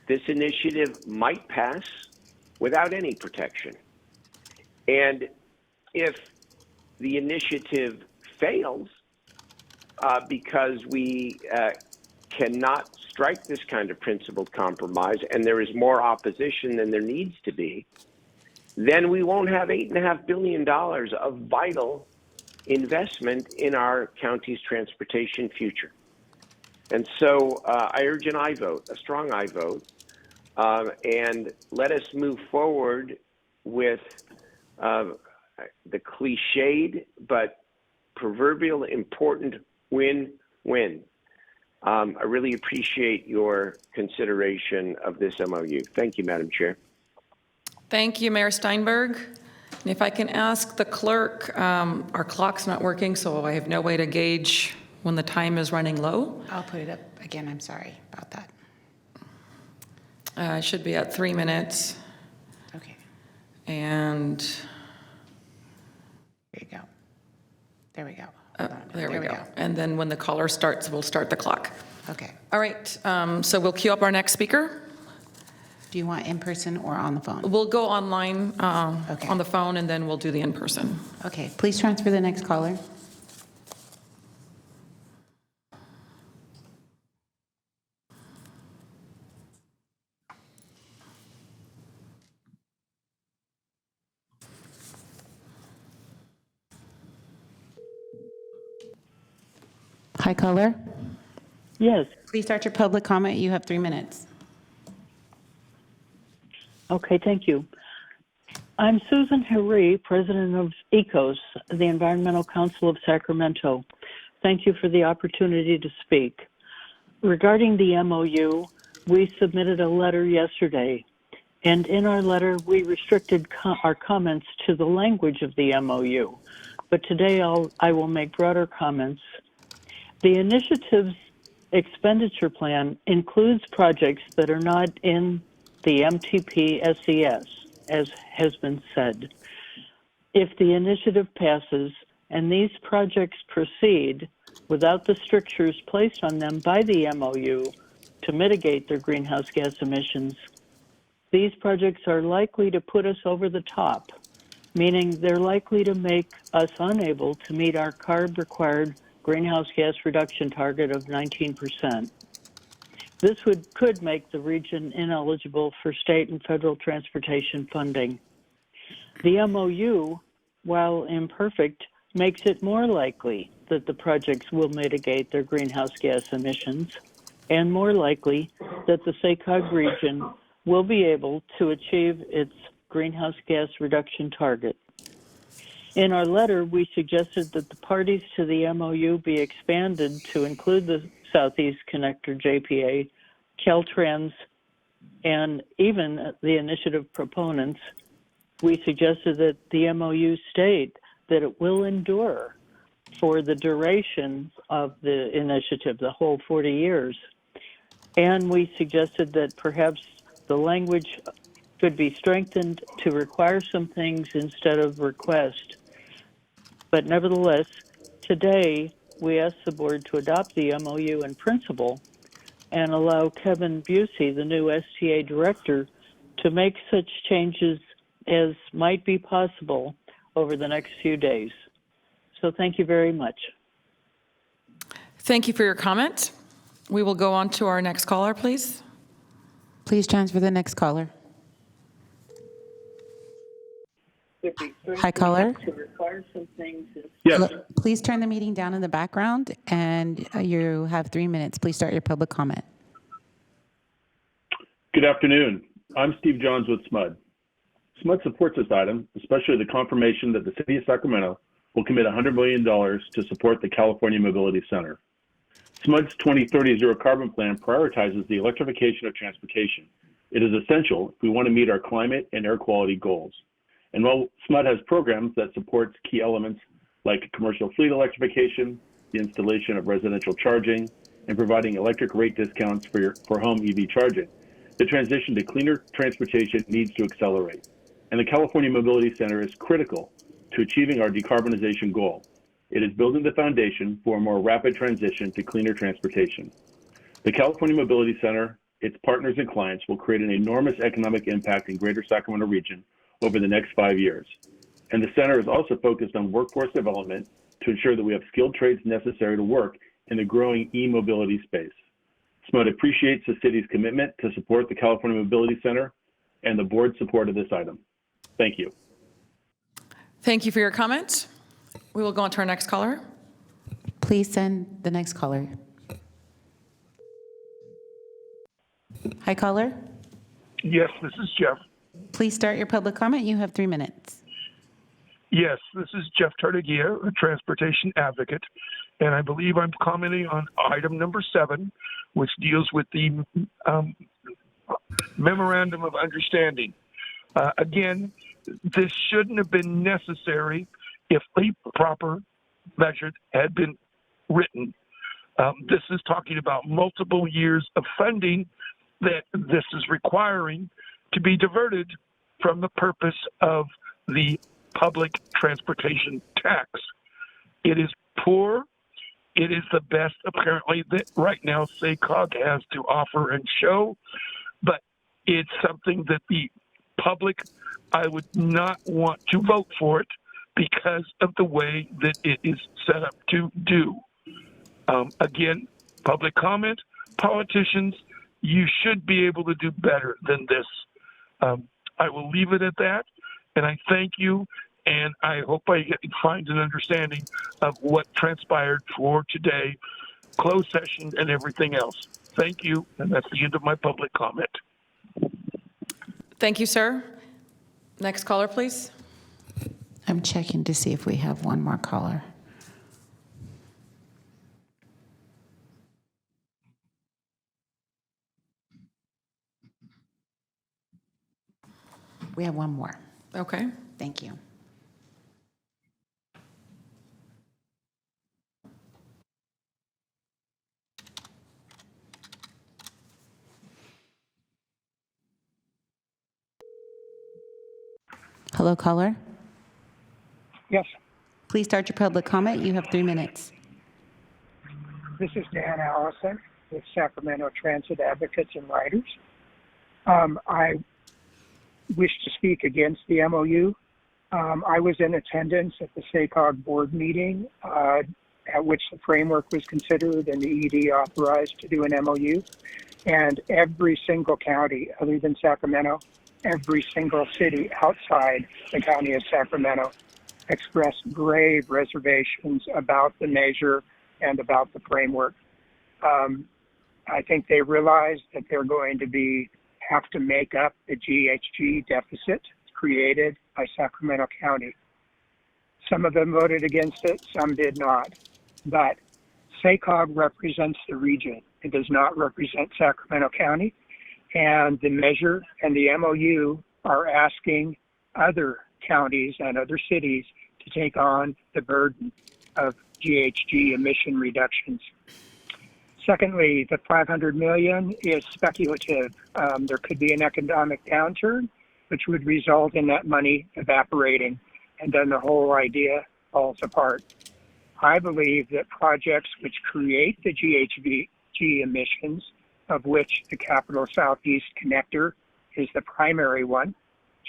this initiative might pass without any protection. And if the initiative fails because we cannot strike this kind of principled compromise and there is more opposition than there needs to be, then we won't have $8.5 billion of vital investment in our county's transportation future. And so I urge an aye vote, a strong aye vote, and let us move forward with the cliched but proverbial important win-win. I really appreciate your consideration of this MOU. Thank you, Madam Chair. Thank you, Mayor Steinberg. And if I can ask the clerk, our clock's not working, so I have no way to gauge when the time is running low. I'll put it up again. I'm sorry about that. It should be at 3 minutes. Okay. And There you go. There we go. There we go. And then when the caller starts, we'll start the clock. Okay. All right, so we'll queue up our next speaker. Do you want in person or on the phone? We'll go online on the phone, and then we'll do the in-person. Okay, please transfer the next caller. Hi, caller. Yes. Please start your public comment. You have 3 minutes. Okay, thank you. I'm Susan Harry, president of ECOS, the Environmental Council of Sacramento. Thank you for the opportunity to speak. Regarding the MOU, we submitted a letter yesterday, and in our letter, we restricted our comments to the language of the MOU. But today, I will make broader comments. The initiative's expenditure plan includes projects that are not in the MTP SES, as has been said. If the initiative passes and these projects proceed without the strictures placed on them by the MOU to mitigate their greenhouse gas emissions, these projects are likely to put us over the top, meaning they're likely to make us unable to meet our CARB-required greenhouse gas reduction target of 19%. This could make the region ineligible for state and federal transportation funding. The MOU, while imperfect, makes it more likely that the projects will mitigate their greenhouse gas emissions, and more likely that the SACOG region will be able to achieve its greenhouse gas reduction target. In our letter, we suggested that the parties to the MOU be expanded to include the Southeast Connector JPA, Caltrans, and even the initiative proponents. We suggested that the MOU state that it will endure for the duration of the initiative, the whole 40 years. And we suggested that perhaps the language could be strengthened to require some things instead of request. But nevertheless, today we ask the board to adopt the MOU in principle and allow Kevin Busey, the new STA director, to make such changes as might be possible over the next few days. So thank you very much. Thank you for your comment. We will go on to our next caller, please. Please transfer the next caller. Hi, caller. Yes. Please turn the meeting down in the background, and you have 3 minutes. Please start your public comment. Good afternoon. I'm Steve Johns with SMUD. SMUD supports this item, especially the confirmation that the City of Sacramento will commit $100 million to support the California Mobility Center. SMUD's 2030 Zero Carbon Plan prioritizes the electrification of transportation. It is essential if we want to meet our climate and air quality goals. And while SMUD has programs that support key elements like commercial fleet electrification, the installation of residential charging, and providing electric rate discounts for home EV charging, the transition to cleaner transportation needs to accelerate. And the California Mobility Center is critical to achieving our decarbonization goal. It is building the foundation for a more rapid transition to cleaner transportation. The California Mobility Center, its partners and clients will create an enormous economic impact in greater Sacramento region over the next 5 years. And the center is also focused on workforce development to ensure that we have skilled trades necessary to work in the growing e-mobility space. SMUD appreciates the city's commitment to support the California Mobility Center and the board's support of this item. Thank you. Thank you for your comment. We will go on to our next caller. Please send the next caller. Hi, caller. Yes, this is Jeff. Please start your public comment. You have 3 minutes. Yes, this is Jeff Tartagia, a transportation advocate, and I believe I'm commenting on item number 7, which deals with the memorandum of understanding. Again, this shouldn't have been necessary if a proper measure had been written. This is talking about multiple years of funding that this is requiring to be diverted from the purpose of the public transportation tax. It is poor. It is the best, apparently, that right now SACOG has to offer and show, but it's something that the public, I would not want to vote for it because of the way that it is set up to do. Again, public comment, politicians, you should be able to do better than this. I will leave it at that, and I thank you, and I hope I find an understanding of what transpired for today, closed session, and everything else. Thank you, and that's the end of my public comment. Thank you, sir. Next caller, please. I'm checking to see if we have one more caller. We have one more. Okay. Thank you. Hello, caller. Yes. Please start your public comment. You have 3 minutes. This is Dan Allison with Sacramento Transit Advocates and Riders. I wish to speak against the MOU. I was in attendance at the SACOG board meeting at which the framework was considered and the ED authorized to do an MOU. And every single county other than Sacramento, every single city outside the county of Sacramento expressed grave reservations about the measure and about the framework. I think they realize that they're going to have to make up the GHG deficit created by Sacramento County. Some of them voted against it, some did not. But SACOG represents the region. It does not represent Sacramento County. And the measure and the MOU are asking other counties and other cities to take on the burden of GHG emission reductions. Secondly, the $500 million is speculative. There could be an economic downturn, which would result in that money evaporating, and then the whole idea falls apart. I believe that projects which create the GHG emissions, of which the Capital Southeast Connector is the primary one,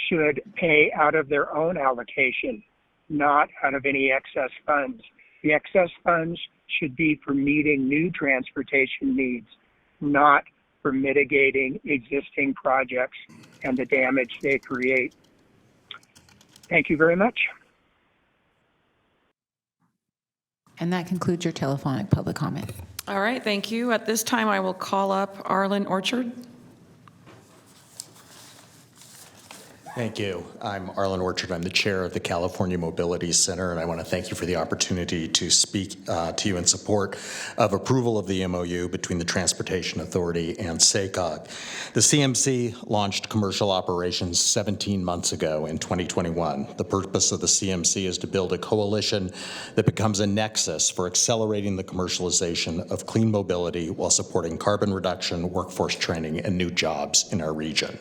should pay out of their own allocation, not out of any excess funds. The excess funds should be for meeting new transportation needs, not for mitigating existing projects and the damage they create. Thank you very much. And that concludes your telephonic public comment. All right, thank you. At this time, I will call up Arlen Orchard. Thank you. I'm Arlen Orchard. I'm the chair of the California Mobility Center, and I want to thank you for the opportunity to speak to you in support of approval of the MOU between the Transportation Authority and SACOG. The CMC launched commercial operations 17 months ago in 2021. The purpose of the CMC is to build a coalition that becomes a nexus for accelerating the commercialization of clean mobility while supporting carbon reduction, workforce training, and new jobs in our region.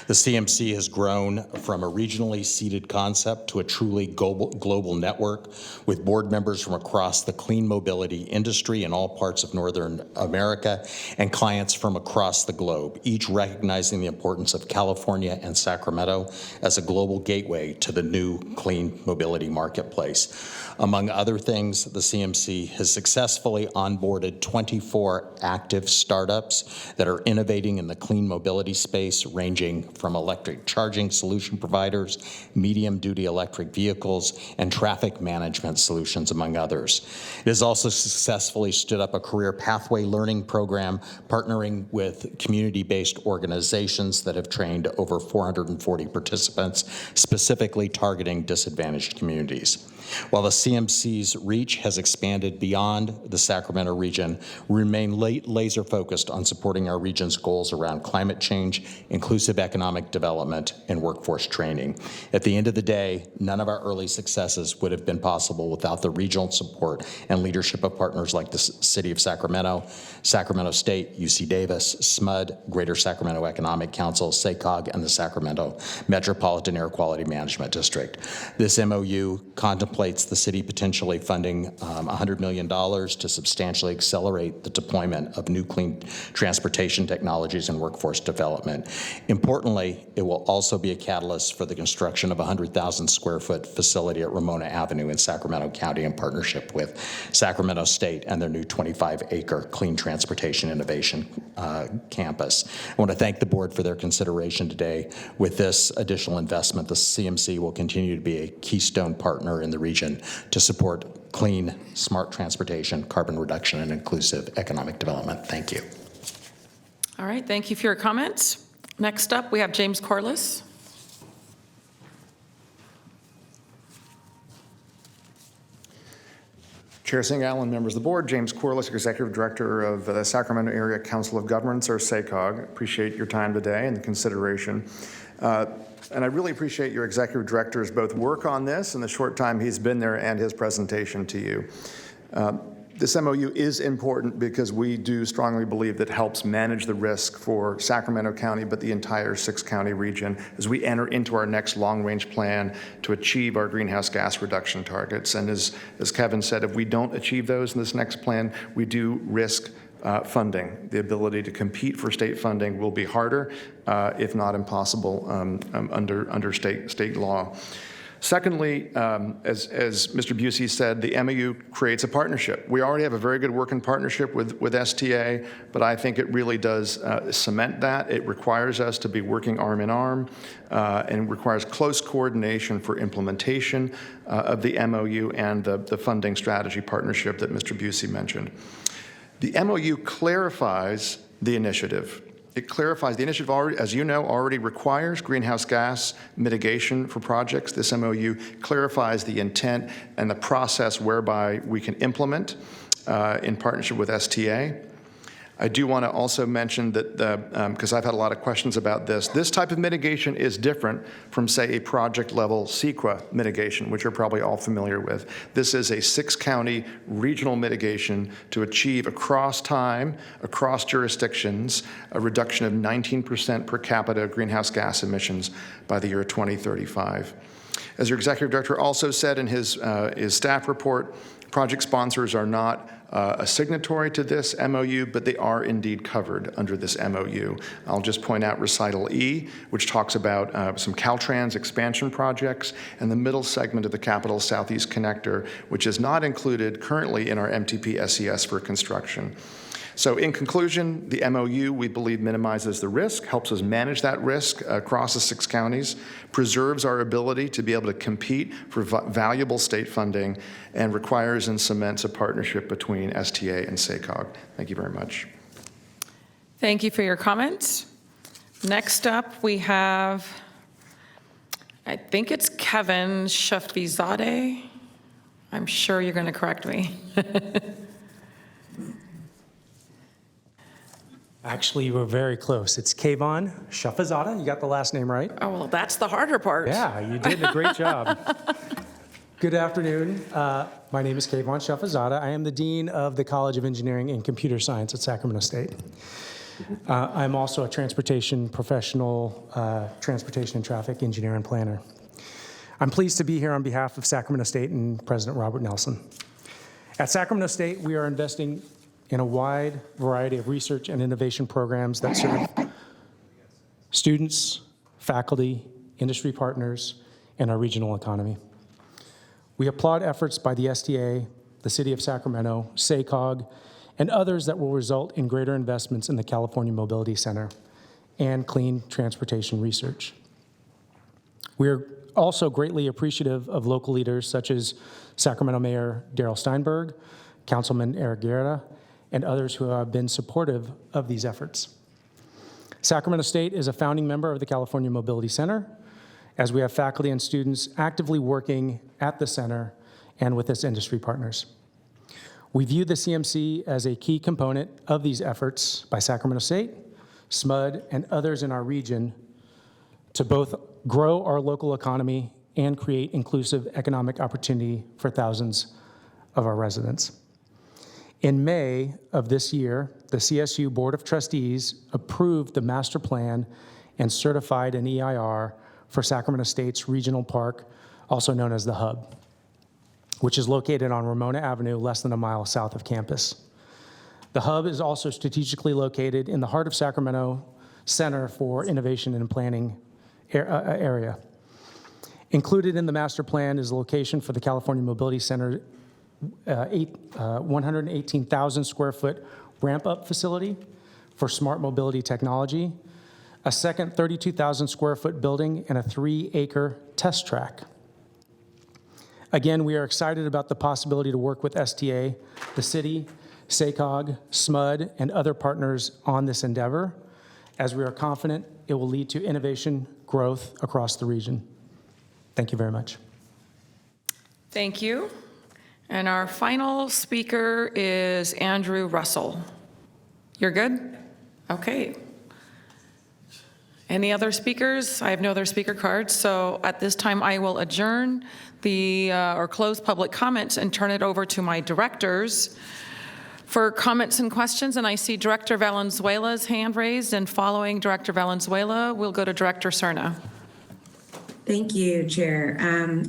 The CMC has grown from a regionally seeded concept to a truly global network with board members from across the clean mobility industry in all parts of Northern America and clients from across the globe, each recognizing the importance of California and Sacramento as a global gateway to the new clean mobility marketplace. Among other things, the CMC has successfully onboarded 24 active startups that are innovating in the clean mobility space, ranging from electric charging solution providers, medium-duty electric vehicles, and traffic management solutions, among others. It has also successfully stood up a career pathway learning program, partnering with community-based organizations that have trained over 440 participants, specifically targeting disadvantaged communities. While the CMC's reach has expanded beyond the Sacramento region, we remain laser-focused on supporting our region's goals around climate change, inclusive inclusive economic development, and workforce training. At the end of the day, none of our early successes would have been possible without the regional support and leadership of partners like the City of Sacramento, Sacramento State, UC Davis, SMUD, Greater Sacramento Economic Council, SACOG, and the Sacramento Metropolitan Air Quality Management District. This MOU contemplates the city potentially funding $100 million to substantially accelerate the deployment of new clean transportation technologies and workforce development. Importantly, it will also be a catalyst for the construction of a 100,000 square foot facility at Ramona Avenue in Sacramento County in partnership with Sacramento State and their new 25-acre clean transportation innovation campus. I want to thank the board for their consideration today. With this additional investment, the CMC will continue to be a keystone partner in the region to support clean, smart transportation, carbon reduction, and inclusive economic development. Thank you. All right, thank you for your comments. Next up, we have James Corliss. Chair Singh Allen, members of the board, James Corliss, Executive Director of the Sacramento Area Council of Governments, or SACOG. Appreciate your time today and the consideration. And I really appreciate your Executive Director's both work on this in the short time he's been there and his presentation to you. This MOU is important because we do strongly believe that it helps manage the risk for Sacramento County, but the entire six-county region as we enter into our next long-range plan to achieve our greenhouse gas reduction targets. And as Kevin said, if we don't achieve those in this next plan, we do risk funding. The ability to compete for state funding will be harder, if not impossible, under state law. Secondly, as Mr. Busey said, the MOU creates a partnership. We already have a very good working partnership with STA, but I think it really does cement that. It requires us to be working arm in arm and requires close coordination for implementation of the MOU and the funding strategy partnership that Mr. Busey mentioned. The MOU clarifies the initiative. It clarifies the initiative already, as you know, already requires greenhouse gas mitigation for projects. This MOU clarifies the intent and the process whereby we can implement in partnership with STA. I do want to also mention that, because I've had a lot of questions about this type of mitigation is different from, say, a project-level CEQA mitigation, which you're probably all familiar with. This is a six-county regional mitigation to achieve across time, across jurisdictions, a reduction of 19% per capita greenhouse gas emissions by the year 2035. As your Executive Director also said in his staff report, project sponsors are not a signatory to this MOU, but they are indeed covered under this MOU. I'll just point out recital E, which talks about some Caltrans expansion projects, and the middle segment of the Capital Southeast Connector, which is not included currently in our MTP SES for construction. So in conclusion, the MOU, we believe, minimizes the risk, helps us manage that risk across the six counties, preserves our ability to be able to compete for valuable state funding, and requires and cements a partnership between STA and SACOG. Thank you very much. Thank you for your comments. Next up, we have, I think it's Kevin Shafizadeh. I'm sure you're going to correct me. Actually, you were very close. It's Kayvon Shafizadeh. You got the last name right. Oh, well, that's the harder part. Yeah, you did a great job. Good afternoon. My name is Kayvon Shafizadeh. I am the Dean of the College of Engineering and Computer Science at Sacramento State. I'm also a transportation professional, transportation and traffic engineer and planner. I'm pleased to be here on behalf of Sacramento State and President Robert Nelson. At Sacramento State, we are investing in a wide variety of research and innovation programs that serve students, faculty, industry partners, and our regional economy. We applaud efforts by the STA, the City of Sacramento, SACOG, and others that will result in greater investments in the California Mobility Center and clean transportation research. We are also greatly appreciative of local leaders such as Sacramento Mayor Darrell Steinberg, Councilman Eric Guerra, and others who have been supportive of these efforts. Sacramento State is a founding member of the California Mobility Center, as we have faculty and students actively working at the center and with its industry partners. We view the CMC as a key component of these efforts by Sacramento State, SMUD, and others in our region to both grow our local economy and create inclusive economic opportunity for thousands of our residents. In May of this year, the CSU Board of Trustees approved the master plan and certified an EIR for Sacramento State's Regional Park, also known as the Hub, which is located on Ramona Avenue, less than a mile south of campus. The Hub is also strategically located in the heart of Sacramento Center for Innovation and Planning area. Included in the master plan is the location for the California Mobility Center 118,000 square foot ramp-up facility for smart mobility technology, a second 32,000 square foot building, and a 3-acre test track. Again, we are excited about the possibility to work with STA, the city, SACOG, SMUD, and other partners on this endeavor, as we are confident it will lead to innovation growth across the region. Thank you very much. Thank you. And our final speaker is Andrew Russell. You're good? Okay. Any other speakers? I have no other speaker cards, so at this time I will adjourn or close public comments and turn it over to my directors for comments and questions. And I see Director Valenzuela's hand raised, and following Director Valenzuela, we'll go to Director Serna. Thank you, Chair.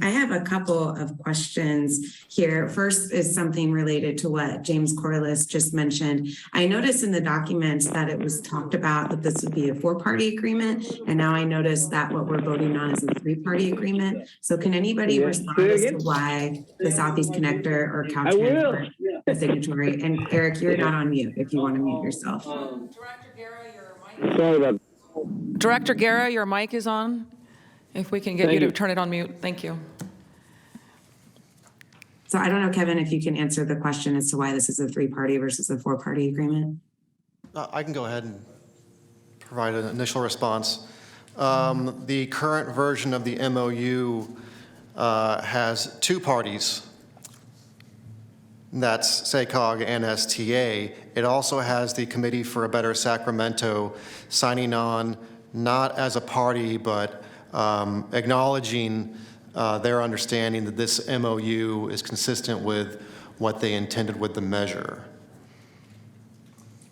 I have a couple of questions here. First is something related to what James Corliss just mentioned. I noticed in the documents that it was talked about that this would be a 4-party agreement, and now I noticed that what we're voting on is a 3-party agreement. So can anybody respond as to why the Southeast Connector or Caltrans are a signatory? And Eric, you're not on mute if you want to mute yourself. Director Guerra, your mic is on. If we can get you to turn it on mute. Thank you. So I don't know, Kevin, if you can answer the question as to why this is a 3-party versus a 4-party agreement. I can go ahead and provide an initial response. The current version of the MOU has 2 parties. That's SACOG and STA. It also has the Committee for a Better Sacramento signing on, not as a party, but acknowledging their understanding that this MOU is consistent with what they intended with the measure.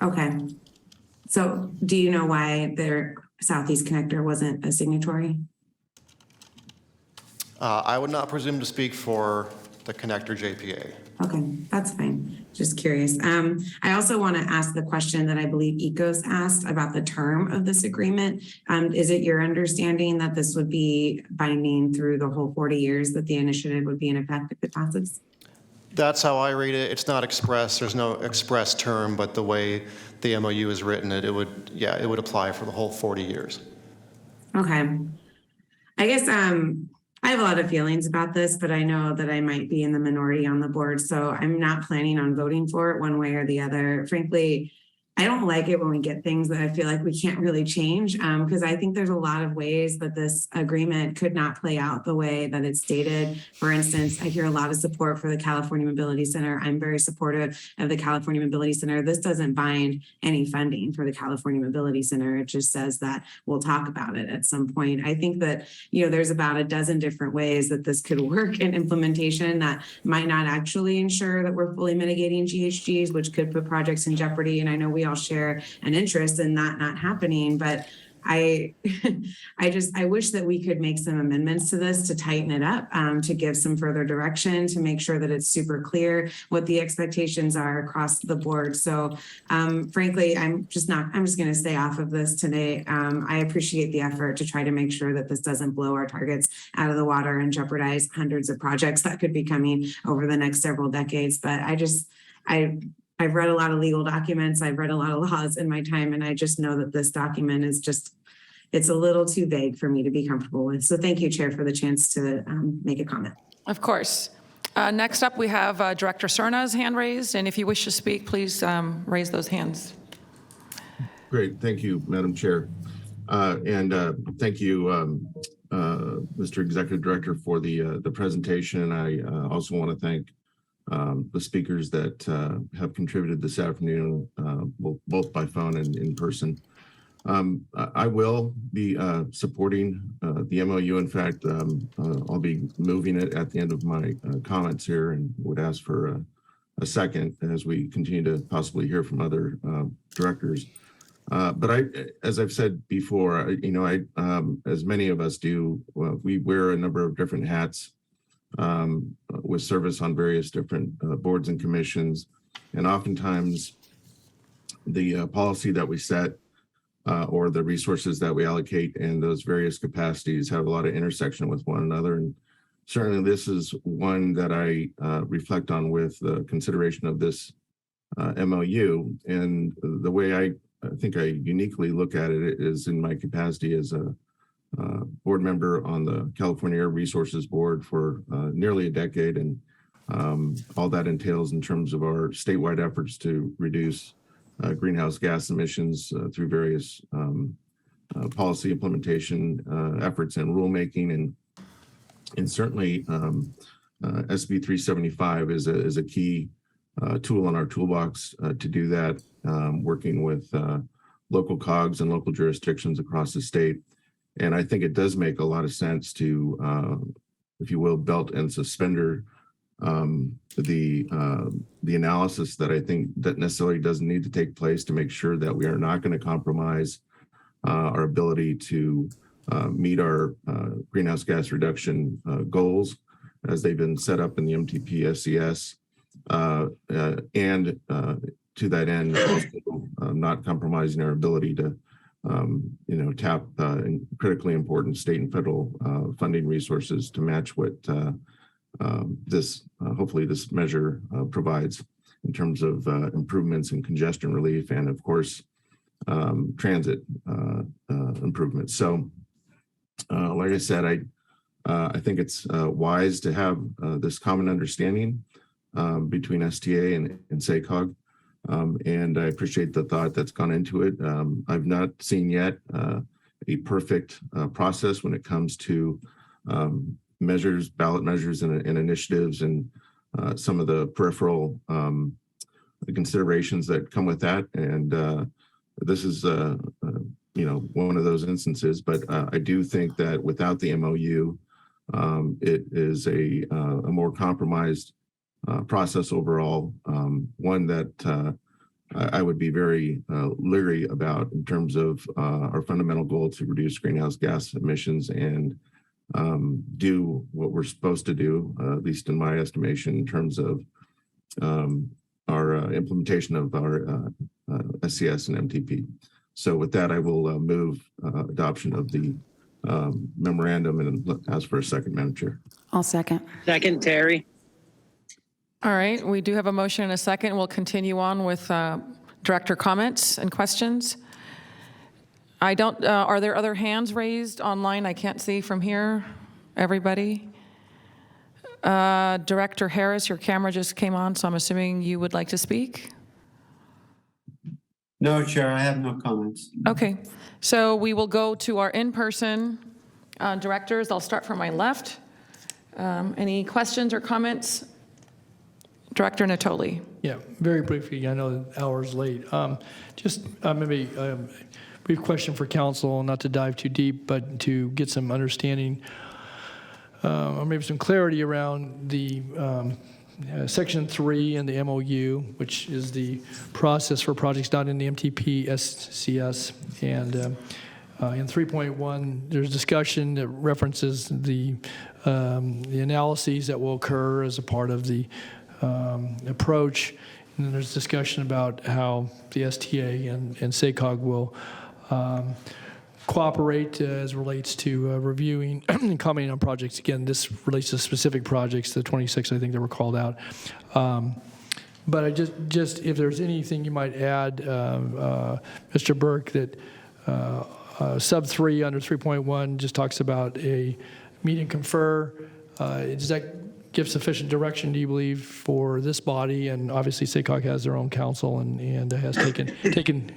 Okay. So do you know why their Southeast Connector wasn't a signatory? I would not presume to speak for the connector JPA. Okay, that's fine. Just curious. I also want to ask the question that I believe ECOS asked about the term of this agreement. Is it your understanding that this would be binding through the whole 40 years that the initiative would be in effect if it passes? That's how I read it. It's not express. There's no express term, but the way the MOU is written, it would apply for the whole 40 years. Okay. I guess I have a lot of feelings about this, but I know that I might be in the minority on the board, so I'm not planning on voting for it one way or the other. Frankly, I don't like it when we get things that I feel like we can't really change, because I think there's a lot of ways that this agreement could not play out the way that it's stated. For instance, I hear a lot of support for the California Mobility Center. I'm very supportive of the California Mobility Center. This doesn't bind any funding for the California Mobility Center. It just says that we'll talk about it at some point. I think that, there's about a dozen different ways that this could work in implementation that might not actually ensure that we're fully mitigating GHGs, which could put projects in jeopardy. And I know we all share an interest in that not happening, but I wish that we could make some amendments to this to tighten it up, to give some further direction, to make sure that it's super clear what the expectations are across the board. So frankly, I'm just going to stay off of this today. I appreciate the effort to try to make sure that this doesn't blow our targets out of the water and jeopardize hundreds of projects that could be coming over the next several decades. But I've read a lot of legal documents. I've read a lot of laws in my time, and I just know that this document is it's a little too vague for me to be comfortable with. So thank you, Chair, for the chance to make a comment. Of course. Next up, we have Director Serna's hand raised, and if you wish to speak, please raise those hands. Great. Thank you, Madam Chair. And thank you, Mr. Executive Director, for the presentation. I also want to thank the speakers that have contributed this afternoon, both by phone and in person. I will be supporting the MOU. In fact, I'll be moving it at the end of my comments here and would ask for a second as we continue to possibly hear from other directors. But as I've said before, as many of us do, we wear a number of different hats with service on various different boards and commissions. And oftentimes the policy that we set or the resources that we allocate in those various capacities have a lot of intersection with one another. And certainly this is one that I reflect on with the consideration of this MOU. And the way I think I uniquely look at it is in my capacity as a board member on the California Air Resources Board for nearly a decade, and all that entails in terms of our statewide efforts to reduce greenhouse gas emissions through various policy implementation efforts and rulemaking, and certainly SB 375 is a key tool in our toolbox to do that, working with local COGs and local jurisdictions across the state. And I think it does make a lot of sense to, if you will, belt and suspender the analysis that I think that necessarily doesn't need to take place to make sure that we are not going to compromise our ability to meet our greenhouse gas reduction goals as they've been set up in the MTP SCS, and to that end, also not compromising our ability to tap critically important state and federal funding resources to match what hopefully this measure provides in terms of improvements in congestion relief and, of course, transit improvements. So, like I said, I think it's wise to have this common understanding between STA and SACOG. And I appreciate the thought that's gone into it. I've not seen yet a perfect process when it comes to measures, ballot measures, and initiatives, and some of the peripheral considerations that come with that. And this is, one of those instances. But I do think that without the MOU, it is a more compromised process overall, one that I would be very leery about in terms of our fundamental goal to reduce greenhouse gas emissions and do what we're supposed to do, at least in my estimation, in terms of our implementation of our SCS and MTP. So with that, I will move adoption of the memorandum and ask for a second, Madam Chair. I'll second. Second, Terry. All right, we do have a motion and a second. We'll continue on with director comments and questions. Are there other hands raised online? I can't see from here. Everybody? Director Harris, your camera just came on, so I'm assuming you would like to speak? No, Chair, I have no comments. Okay, so we will go to our in-person directors. I'll start from my left. Any questions or comments? Director Natoli. Yeah, very briefly. I know the hour's late. Just maybe a brief question for council, not to dive too deep, but to get some understanding or maybe some clarity around the Section 3 in the MOU, which is the process for projects not in the MTP SCS. And in 3.1, there's discussion that references the analyses that will occur as a part of the approach. And then there's discussion about how the STA and SACOG will cooperate as relates to reviewing and commenting on projects. Again, this relates to specific projects, the 26 I think that were called out. But I just if there's anything you might add, Mr. Burke, that sub 3 under 3.1 just talks about a meet and confer. Does that give sufficient direction, do you believe, for this body? And obviously SACOG has their own counsel and has taken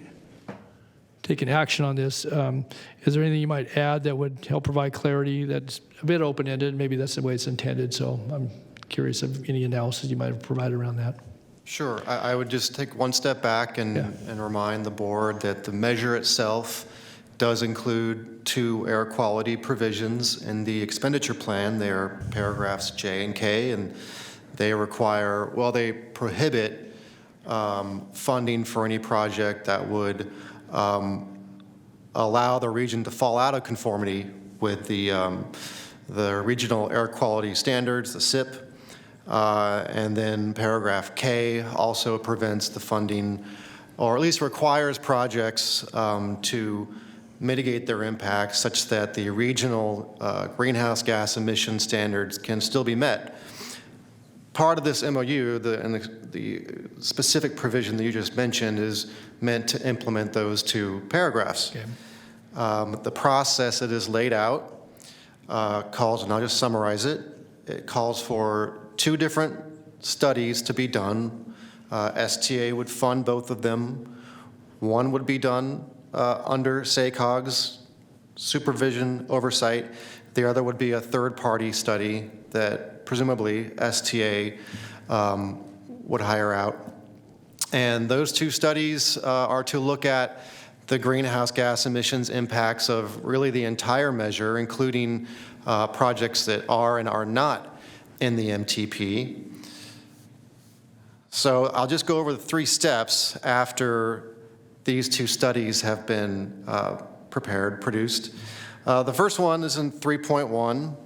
action on this. Is there anything you might add that would help provide clarity? That's a bit open-ended. Maybe that's the way it's intended. So I'm curious of any analysis you might have provided around that. Sure. I would just take one step back and remind the board that the measure itself does include 2 air quality provisions in the expenditure plan. They are paragraphs J and K, and they require, well, they prohibit funding for any project that would allow the region to fall out of conformity with the regional air quality standards, the SIP. And then paragraph K also prevents the funding, or at least requires projects to mitigate their impacts such that the regional greenhouse gas emission standards can still be met. Part of this MOU, the specific provision that you just mentioned, is meant to implement those 2 paragraphs. Okay. The process that is laid out calls, and I'll just summarize it, it calls for 2 different studies to be done. STA would fund both of them. One would be done under SACOG's supervision, oversight. The other would be a third-party study that presumably STA would hire out. And those 2 studies are to look at the greenhouse gas emissions impacts of really the entire measure, including projects that are and are not in the MTP. So I'll just go over the 3 steps after these 2 studies have been produced. The first one is in 3.1,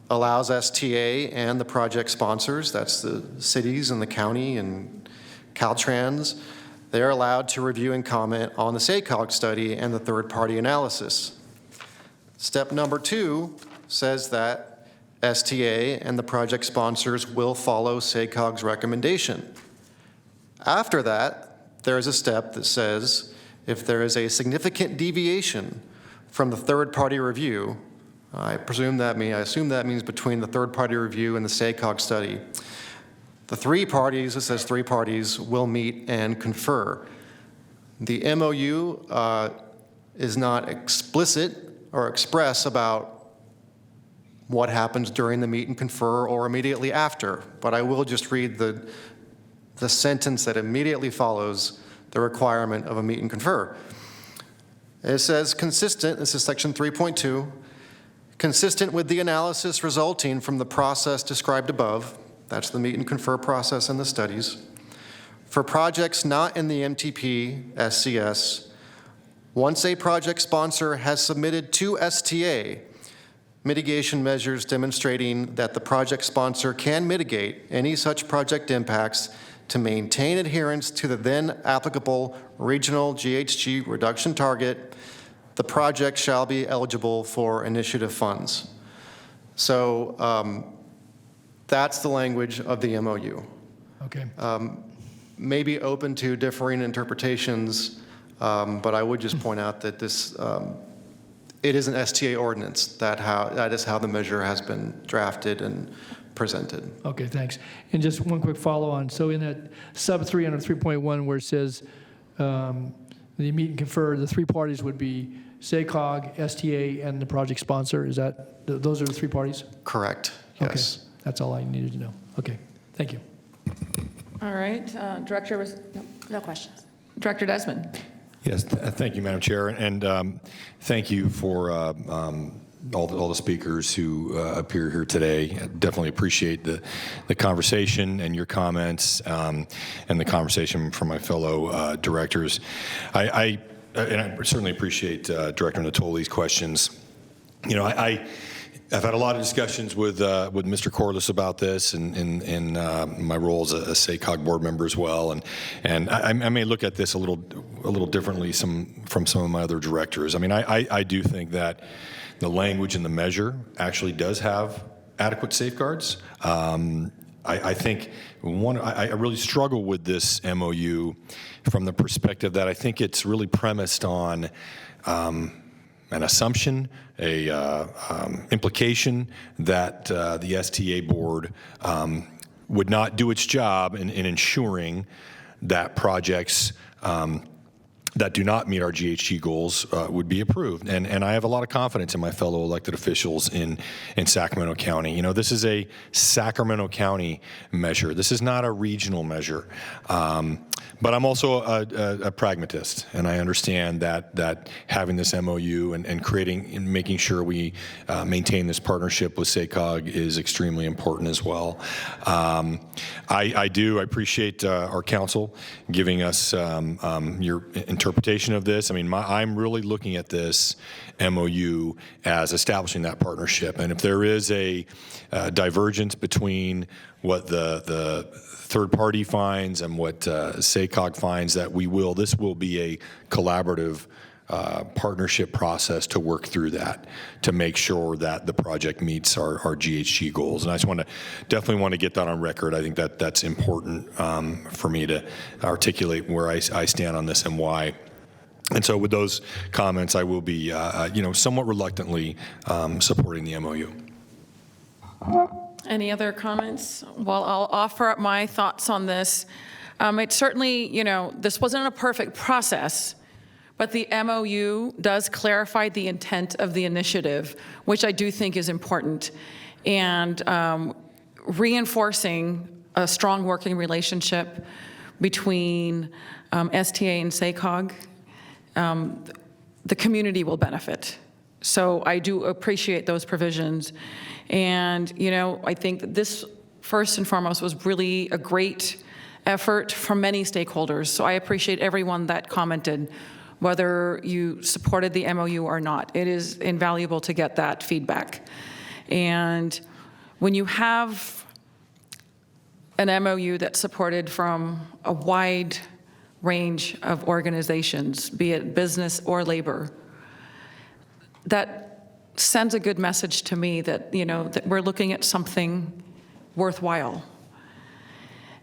allows STA and the project sponsors, that's the cities and the county and Caltrans, they're allowed to review and comment on the SACOG study and the third-party analysis. Step number 2 says that STA and the project sponsors will follow SACOG's recommendation. After that, there is a step that says if there is a significant deviation from the third-party review, I assume that means between the third-party review and the SACOG study, the 3 parties, it says 3 parties, will meet and confer. The MOU is not explicit or express about what happens during the meet and confer or immediately after, but I will just read the sentence that immediately follows the requirement of a meet and confer. It says consistent, this is section 3.2, consistent with the analysis resulting from the process described above, that's the meet and confer process and the studies, for projects not in the MTP SCS, once a project sponsor has submitted to STA mitigation measures demonstrating that the project sponsor can mitigate any such project impacts to maintain adherence to the then applicable regional GHG reduction target, the project shall be eligible for initiative funds. So that's the language of the MOU. Okay. May be open to differing interpretations, but I would just point out that this, it is an STA ordinance. That is how the measure has been drafted and presented. Okay, thanks. And just one quick follow-on. So in that sub 3 under 3.1 where it says the meet and confer, the 3 parties would be SACOG, STA, and the project sponsor. Is that, those are the 3 parties? Correct, yes. Okay. That's all I needed to know. Okay, thank you. All right, Director, No questions. Director Desmond. Yes, thank you, Madam Chair, and thank you for all the speakers who appear here today. I definitely appreciate the conversation and your comments and the conversation from my fellow directors. And I certainly appreciate Director Natoli's questions. You know, I've had a lot of discussions with Mr. Corliss about this in my role as a SACOG board member as well, and I may look at this a little differently from some of my other directors. I mean, I do think that the language in the measure actually does have adequate safeguards. I think I really struggle with this MOU from the perspective that I think it's really premised on an assumption, implication that the STA board would not do its job in ensuring that projects that do not meet our GHG goals would be approved. And I have a lot of confidence in my fellow elected officials in Sacramento County. You know, this is a Sacramento County measure. This is not a regional measure. But I'm also a pragmatist, and I understand that having this MOU and creating and making sure we maintain this partnership with SACOG is extremely important as well. I appreciate our council giving us your interpretation of this. I mean, I'm really looking at this MOU as establishing that partnership, and if there is a divergence between what the third party finds and what SACOG finds, that this will be a collaborative partnership process to work through that, to make sure that the project meets our GHG goals. And I just definitely want to get that on record. I think that's important for me to articulate where I stand on this and why. And so with those comments, I will be, somewhat reluctantly supporting the MOU. Any other comments? Well, I'll offer up my thoughts on this. It certainly, this wasn't a perfect process, but the MOU does clarify the intent of the initiative, which I do think is important, and reinforcing a strong working relationship between STA and SACOG. The community will benefit. So I do appreciate those provisions. And, I think that this, first and foremost, was really a great effort from many stakeholders. So I appreciate everyone that commented, whether you supported the MOU or not. It is invaluable to get that feedback. And when you have an MOU that's supported from a wide range of organizations, be it business or labor, that sends a good message to me that, that we're looking at something worthwhile.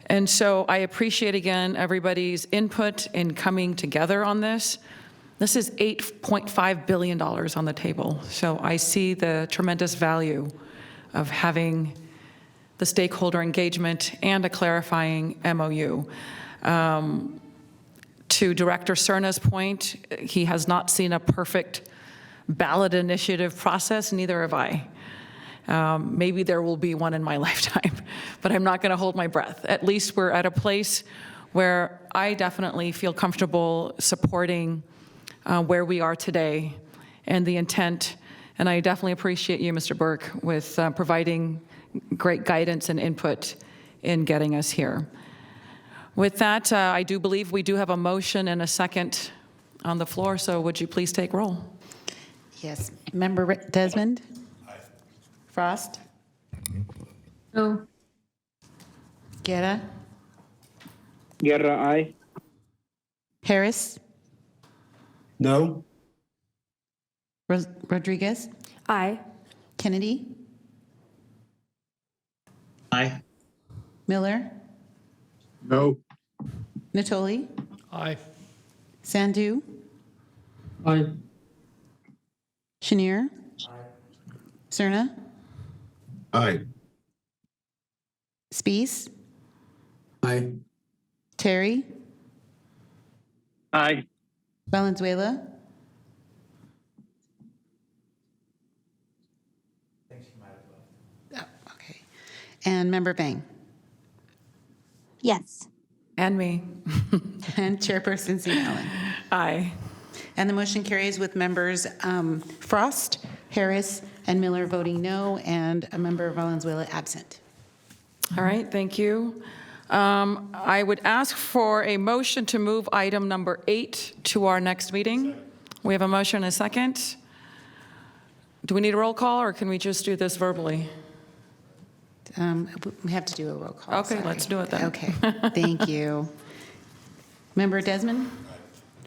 And so I appreciate, again, everybody's input in coming together on this. This is $8.5 billion on the table. So I see the tremendous value of having the stakeholder engagement and a clarifying MOU. To Director Cerna's point, he has not seen a perfect ballot initiative process, neither have I. Maybe there will be one in my lifetime, but I'm not going to hold my breath. At least we're at a place where I definitely feel comfortable supporting where we are today and the intent. And I definitely appreciate you, Mr. Burke, with providing great guidance and input in getting us here. With that, I do believe we do have a motion and a second on the floor, so would you please take roll? Yes. Member Desmond? Aye. Frost? No. Guerra? Guerra, aye. Harris? No. Rodriguez? Aye. Kennedy? Aye. Miller? No. Natoli? Aye. Sandhu? Aye. Chenier? Aye. Cerna? Aye. Spees? Aye. Terry? Aye. Valenzuela? Oh, okay. And Member Bang? Yes. And me. And Chairperson Sean Allen? Aye. And the motion carries with members Frost, Harris, and Miller voting no, and a member Valenzuela absent. All right, thank you. I would ask for a motion to move item number 8 to our next meeting. We have a motion and a second. Do we need a roll call, or can we just do this verbally? We have to do a roll call. Okay, let's do it then. Okay, thank you. Member Desmond?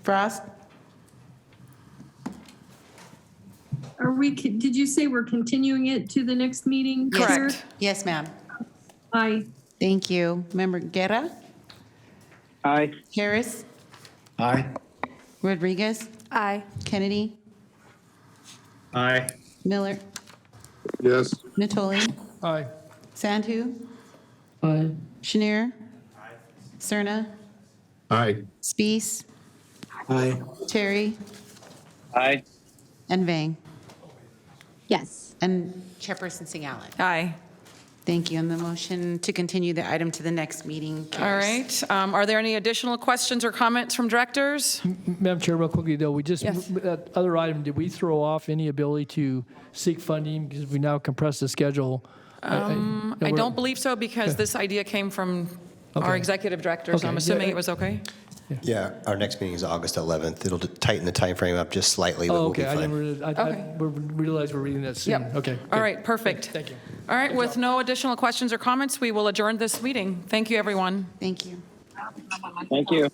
Frost? Did you say we're continuing it to the next meeting? Correct. Yes, ma'am. Aye. Thank you. Member Guerra? Aye. Harris? Aye. Rodriguez? Aye. Kennedy? Aye. Miller? Yes. Natoli? Aye. Sandhu? Aye. Chenier? Cerna? Aye. Spees? Aye. Terry, Aye. and Vang, Yes. and Chairperson Singh Allen. Aye. Thank you. And the motion to continue the item to the next meeting All carries. right. Are there any additional questions or comments from directors? Madam Chair, real quickly, though, Yes. that other item, did we throw off any ability to seek funding because we now compressed the schedule? I don't believe so because this idea came from our Okay. executive director, so I'm Okay. assuming Yeah, it was okay. Yeah, our next meeting is August 11th. It'll tighten the time frame up just slightly, but Oh, we'll be okay. I fine. didn't Okay. realize we're reading that soon. Yep. Okay. All good. right, perfect. Thank you. All right, with no additional questions or comments, we will adjourn this meeting. Thank you, everyone. Thank you. Thank you.